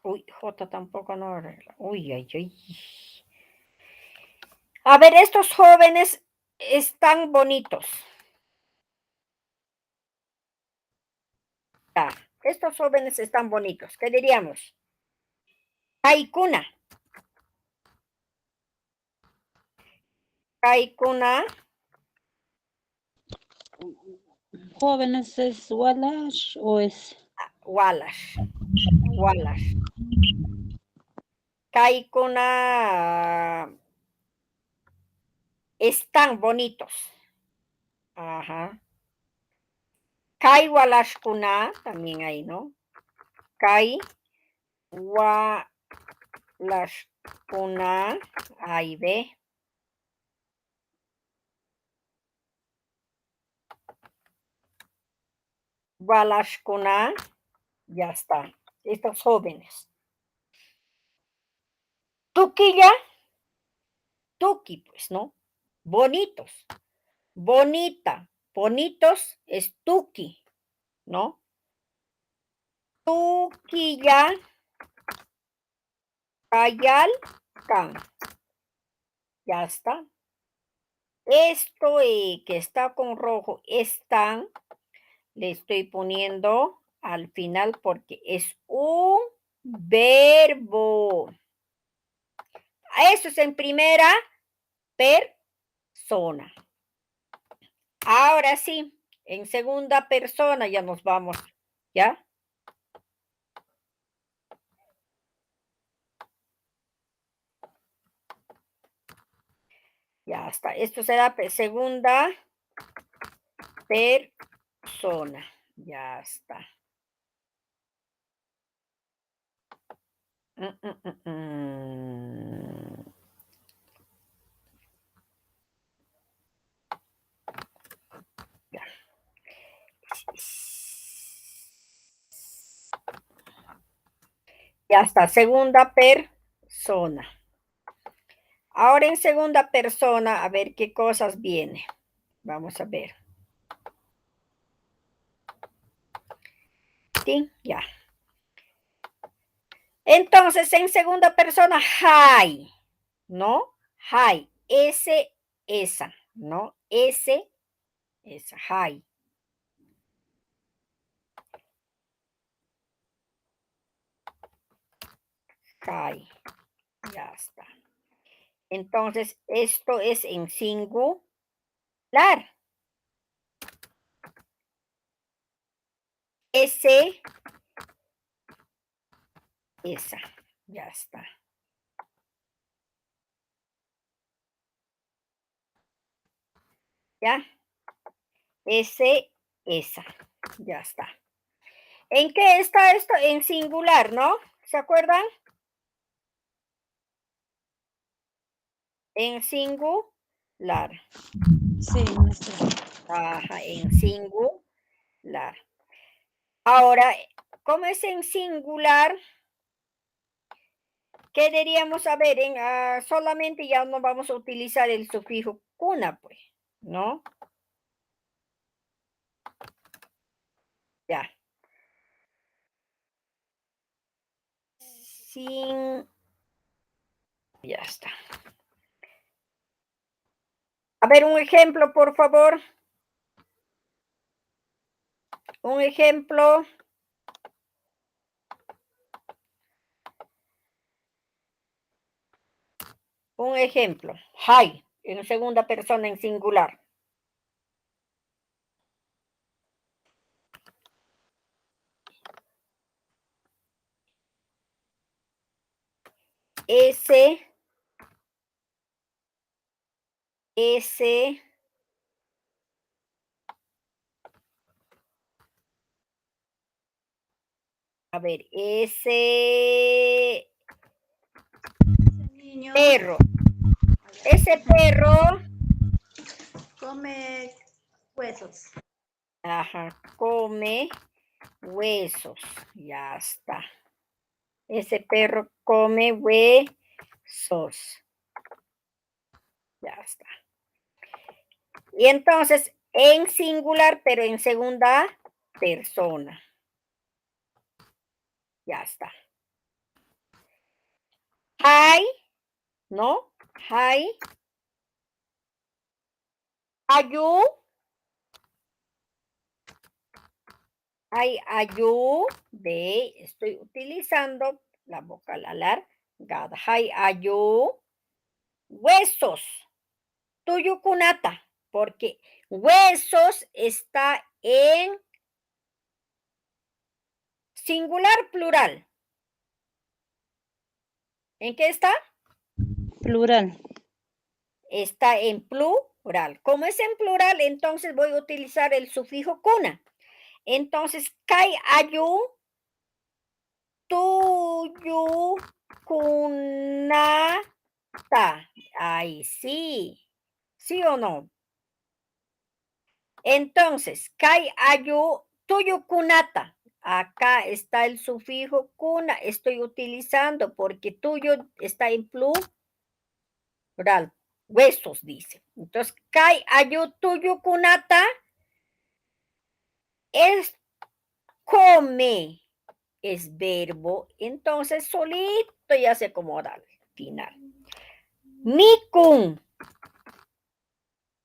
Uy, J tampoco no arregla. Uy, ay, ay. A ver, estos jóvenes están bonitos. Ya, estos jóvenes están bonitos. ¿Qué diríamos? Kaikuna. Kaikuna. ¿Jóvenes es Wallash o es? Wallash. Wallash. Kaikuna están bonitos. Ajá. Kai Walashkuna, también ahí, ¿no? Kai Walashkuna, ahí ve. Walashkuna, ya está. Estos jóvenes. Tuquilla, tuki, pues, ¿no? Bonitos. Bonita, bonitos es tuki, ¿no? Tuquilla, kayalkan. Ya está. Esto que está con rojo, están, le estoy poniendo al final porque es un verbo. Eso es en primera persona. Ahora sí, en segunda persona ya nos vamos, ¿ya? Ya está. Esto será segunda persona. Ya está. Mm, mm, mm, mm. Ya. Ya está. Segunda persona. Ahora en segunda persona, a ver qué cosas viene. Vamos a ver. Sí, ya. Entonces, en segunda persona, hay, ¿no? Hay, esa, ¿no? Esa, hay. Hay, ya está. Entonces, esto es en singular. Esa, ya está. ¿Ya? Esa, ya está. ¿En qué está esto? En singular, ¿no? ¿Se acuerdan? En singular. Sí, maestra. Ajá, en singular. Ahora, ¿cómo es en singular? ¿Qué diríamos? A ver, solamente ya no vamos a utilizar el sufijo kuna, pues, ¿no? Ya. sin... Ya está. A ver, un ejemplo, por favor. Un ejemplo. Un ejemplo. Hay, en segunda persona en singular. Ese a ver, ese Niño perro, ese perro, come huesos. ajá, come huesos, ya está. Ese perro come huesos, ya está. Y entonces, en singular, pero en segunda persona. Ya está. Hay, ¿no? Hay. Ayú. Hay ayú de, estoy utilizando la vocal alargada. Hay ayú. Huesos. Tuyucunata. Porque huesos está en singular plural. ¿En qué está? Plural. Está en plural. Como es en plural, entonces voy a utilizar el sufijo cuna. Entonces, kai ayu, tuyu, kunata. Ahí sí. ¿Sí o no? Entonces, kai ayu, tuyu kunata. Acá está el sufijo kuna. Estoy utilizando porque tuyo está en plural. Huesos, dice. Entonces, kai ayu, tuyu kunata es come. Es verbo, entonces solito ya se acomoda al final. Nikun.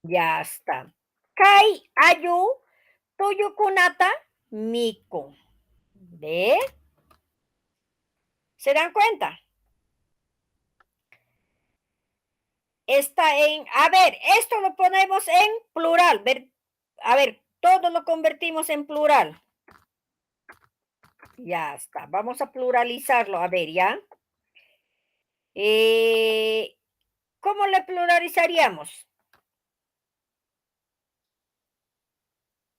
Ya está. Kai ayu tuyukunata miku. ¿Ve? ¿Se dan cuenta? Está en, a ver, esto lo ponemos en plural. A ver, todo lo convertimos en plural. Ya está. Vamos a pluralizarlo. A ver, ya. ¿Cómo le pluralizaríamos?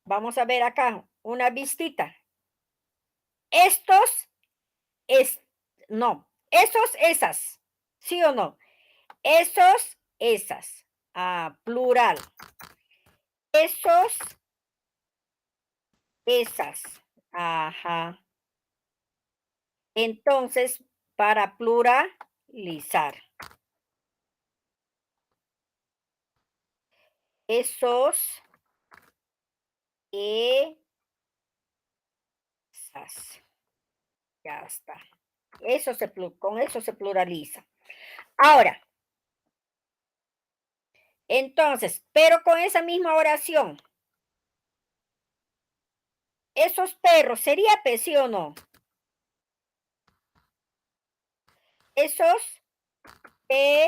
Vamos a ver acá una vistita. Estos no, esos, esas, ¿sí o no? Esos, esas, plural. Esos, esas, ajá. Entonces, para pluralizar. Esos, esas. Ya está. Con eso se pluraliza. Ahora, entonces, pero con esa misma oración. Esos perros, ¿sería P, sí o no? Esos perros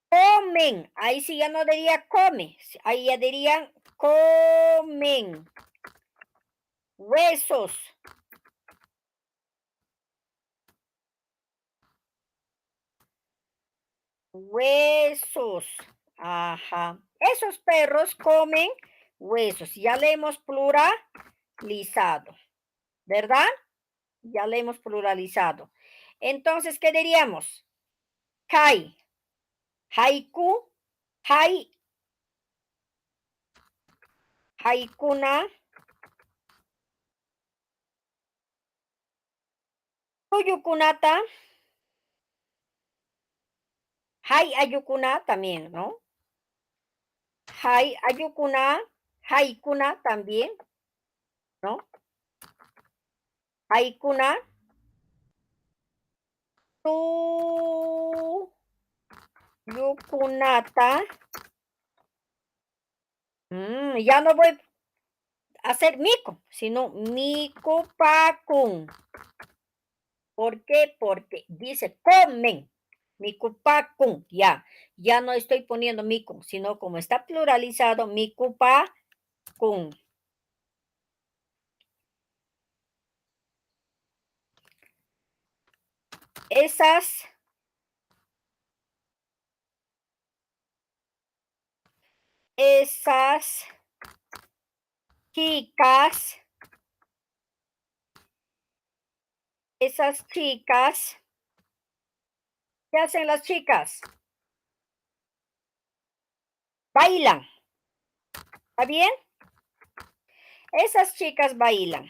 comen. Ahí sí ya no diría come. Ahí ya dirían comen. Huesos. Huesos. Ajá. Esos perros comen huesos. Ya le hemos pluralizado. ¿Verdad? Ya le hemos pluralizado. Entonces, ¿qué diríamos? Kai. Haiku. Haikuna. Tuyukunata. Hai ayukuna también, ¿no? Hai ayukuna. Haikuna también, ¿no? Haikuna. Tu. Yukunata. Ya no voy a hacer mico, sino mikupakun. ¿Por qué? Porque dice comen. Mikupakun. Ya no estoy poniendo mico, sino como está pluralizado, mikupakun. Esas chicas, ¿qué hacen las chicas? Bailan. ¿Está bien? Esas chicas bailan.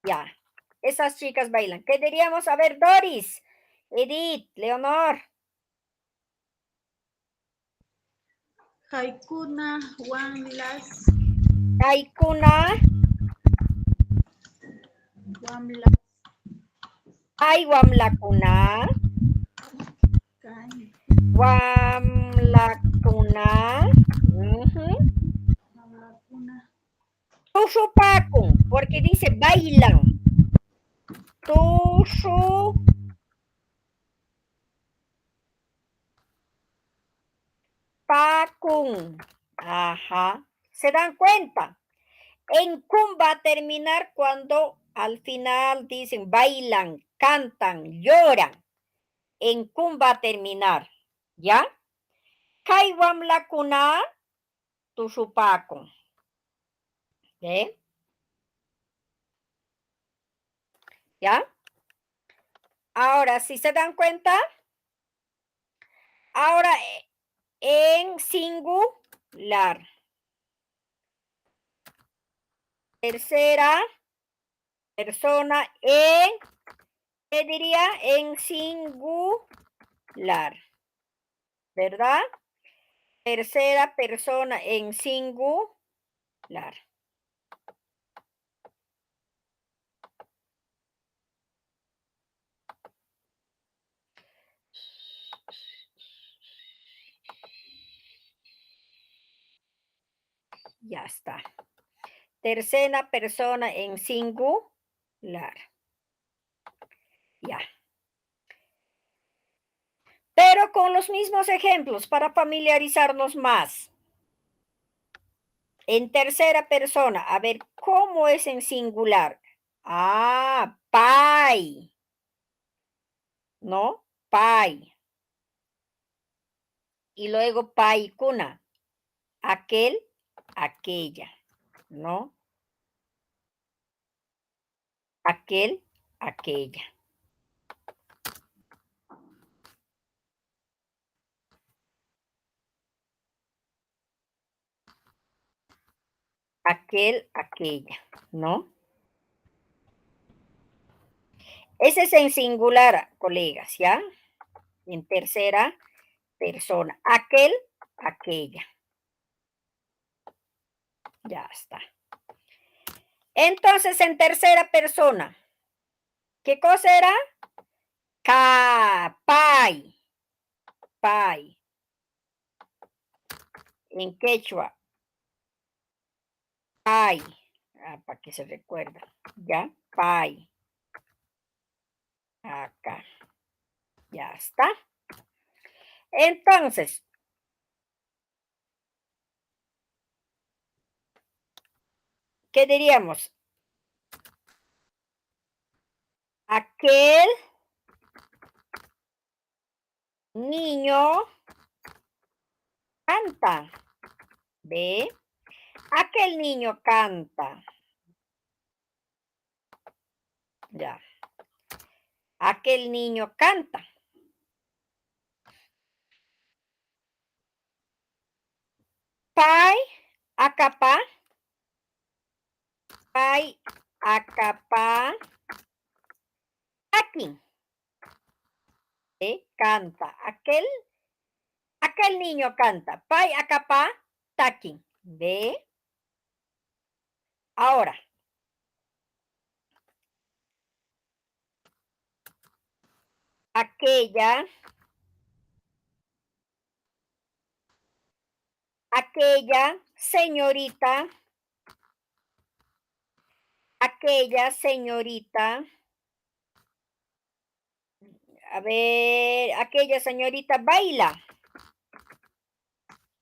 Ya. Esas chicas bailan. ¿Qué diríamos? A ver, Doris, Edith, Leonor. Haikuna, Wamlas, Haikuna. Wamlas, Wamlakuna. Kai, Wamlakuna. Wamlakuna, Tushupakun, porque dice bailan. Tushupakun. Ajá. ¿Se dan cuenta? En kun va a terminar cuando al final dicen bailan, cantan, lloran. En kun va a terminar. ¿Ya? Kai wamlakuna tushupakun. ¿Eh? ¿Ya? Ahora, si se dan cuenta, ahora en singular. Tercera persona en, ¿qué diría? En singular. ¿Verdad? Tercera persona en singular. Ya está. Tercera persona en singular. Ya. Pero con los mismos ejemplos para familiarizarnos más. En tercera persona, a ver, ¿cómo es en singular? Pai. ¿No? Pai. Y luego paikuna. Aquel, aquella. ¿No? Aquel, aquella. Aquel, aquella. ¿No? Ese es en singular, colegas, ¿ya? En tercera persona. Aquel, aquella. Ya está. Entonces, en tercera persona, ¿qué cosa era? Pai. Pai. En quechua. Pai. Para que se recuerda. ¿Ya? Pai. Acá. Ya está. Entonces, ¿qué diríamos? Aquel niño canta. ¿Ve? Aquel niño canta. Ya. Aquel niño canta. Pai, acapá. Pai, acapá. Aquí. Canta. Aquel niño canta. Pai, acapá, taqui. ¿Ve? Ahora, aquella señorita, a ver, aquella señorita baila.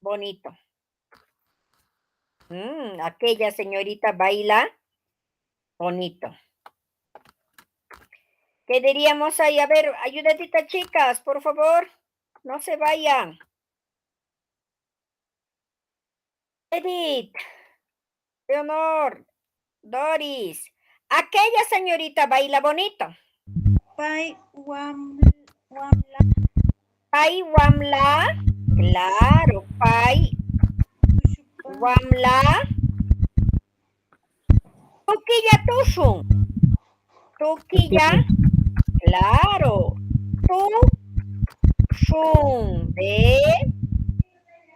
Bonito. Aquella señorita baila. Bonito. ¿Qué diríamos ahí? A ver, ayudadita, chicas, por favor. No se vayan. Edith, Leonor, Doris. Aquella señorita baila bonito. Pai Wamla Pai Wamla. Claro, Pai Wamla. Tuquilla Tushun. Tuquilla. Claro. Tushun. ¿Ve?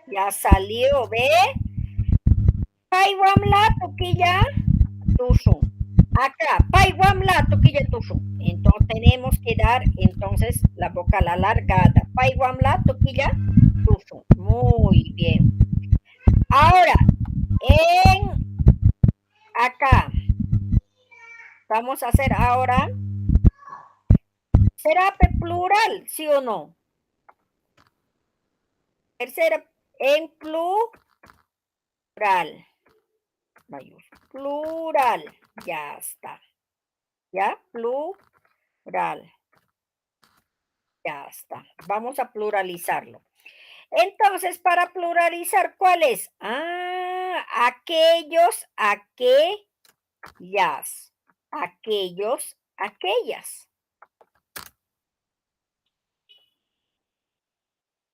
Ya salió, ¿ve? Pai Wamla, Tuquilla Tushun. Acá, Pai Wamla, Tuquilla Tushun. Entonces tenemos que dar entonces la vocal alargada. Pai Wamla, Tuquilla Tushun. Muy bien. Ahora, acá, vamos a hacer ahora serape plural, ¿sí o no? Tercera, en plural. Plural, ya está. ¿Ya? Plural. Ya está. Vamos a pluralizarlo. Entonces, para pluralizar, ¿cuál es? Aquellos, aquellas. Aquellos, aquellas.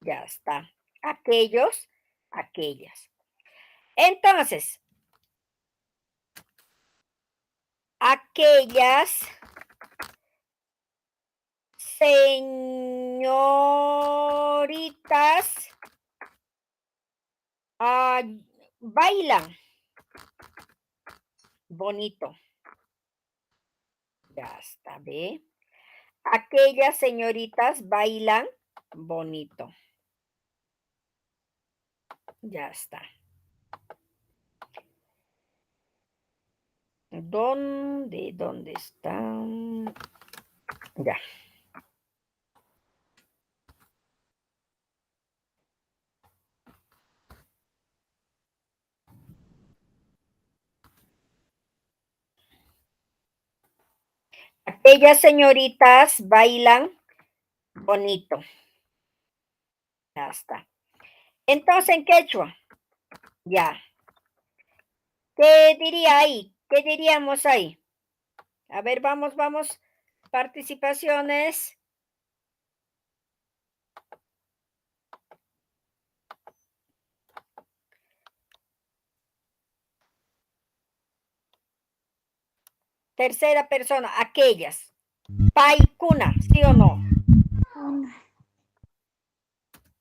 Ya está. Aquellos, aquellas. Entonces, aquellas señoritas bailan. Bonito. Ya está, ¿ve? Aquellas señoritas bailan bonito. Ya está. ¿Dónde están? Ya. Aquellas señoritas bailan bonito. Ya está. Entonces, en quechua, ya. ¿Qué diría ahí? ¿Qué diríamos ahí? A ver, vamos. Participaciones. Tercera persona, aquellas. Paikuna, ¿sí o no?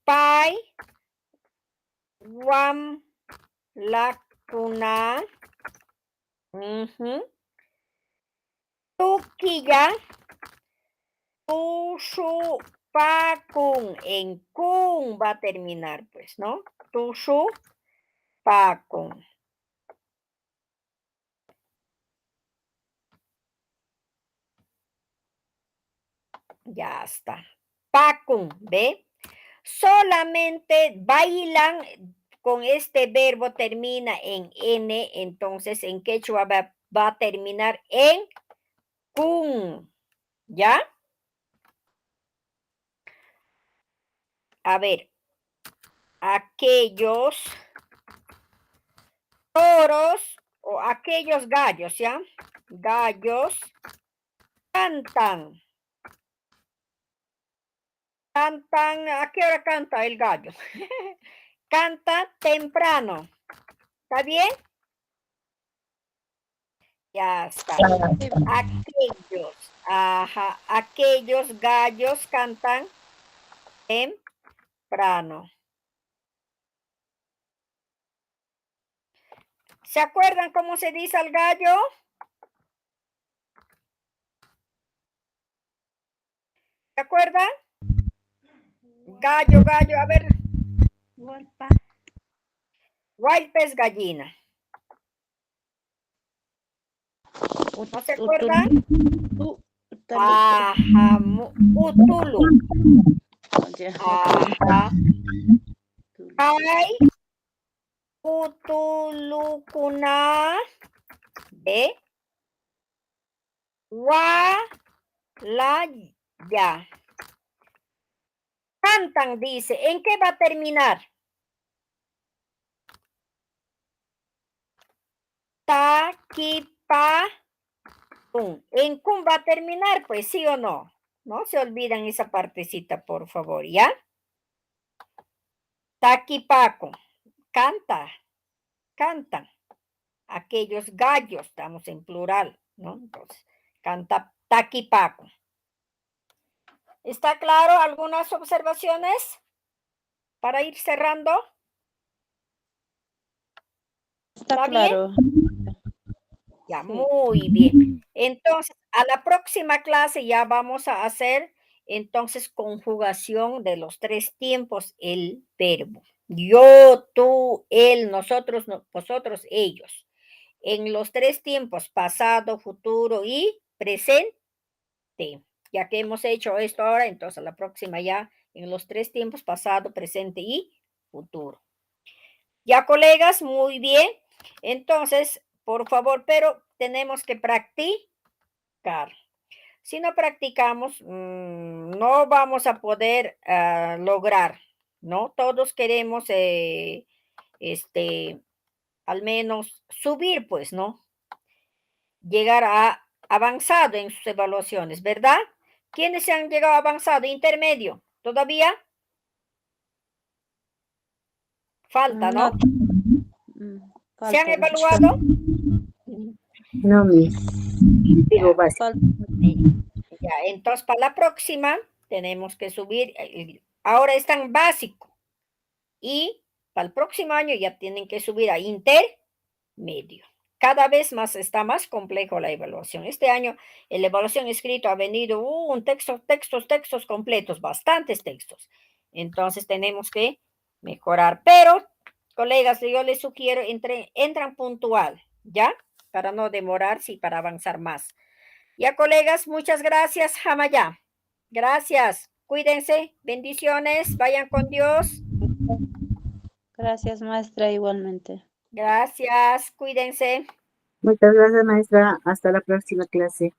Pai, wam, lakuna. Tuquilla, tushu, pakun. En kun va a terminar, pues, ¿no? Tushu, pakun. Ya está. Pakun, ¿ve? Solamente bailan con este verbo termina en N, entonces en quechua va a terminar en kun. ¿Ya? A ver, aquellos toros o aquellos gallos, ¿ya? Gallos cantan. Cantan, ¿a qué hora canta el gallo? Canta temprano. ¿Está bien? Ya está. Aquellos gallos cantan temprano. ¿Se acuerdan cómo se dice al gallo? ¿Se acuerdan? Gallo, gallo, a ver, Golpa. Guaypa es gallina. ¿No se acuerdan? Ajá, utulu. Ajá. Ay, utulukuna de Walaya. Cantan, dice. ¿En qué va a terminar? Taquipa. ¿En cum va a terminar? Pues sí o no. No se olvidan esa partecita, por favor, ¿ya? Taquipaco. Canta. Cantan. Aquellos gallos, estamos en plural, ¿no? Entonces, canta taquipaco. ¿Está claro? ¿Algunas observaciones para ir cerrando? Está bien? claro. Ya, Sí. muy bien. Entonces, a la próxima clase ya vamos a hacer entonces conjugación de los 3 tiempos, el verbo. Yo, tú, él, nosotros, vosotros, ellos. En los 3 tiempos, pasado, futuro y presente. Ya que hemos hecho esto ahora, entonces a la próxima ya en los 3 tiempos, pasado, presente y futuro. Ya, colegas, muy bien. Entonces, por favor, pero tenemos que practicar. Si no practicamos, no vamos a poder lograr, ¿no? Todos queremos, al menos subir, pues, ¿no? Llegar a avanzado en sus evaluaciones, ¿verdad? ¿Quiénes se han llegado a avanzado? Intermedio, ¿todavía? Falta, ¿no? ¿Se han Falta. evaluado? No, mis. Digo, Ya. básico. Falta. Ya, entonces para la próxima tenemos que subir, ahora están básico y para el próximo año ya tienen que subir a intermedio. Cada vez más está más complejo la evaluación. Este año la evaluación escrito ha venido textos completos, bastantes textos. Entonces tenemos que mejorar. Pero, colegas, yo les sugiero entran puntual, ¿ya? Para no demorarse y para avanzar más. Ya, colegas, muchas gracias, Jamaya. Gracias. Cuídense. Bendiciones. Vayan con Dios. Gracias, maestra, igualmente. Gracias. Cuídense. Muchas gracias, maestra. Hasta la próxima clase.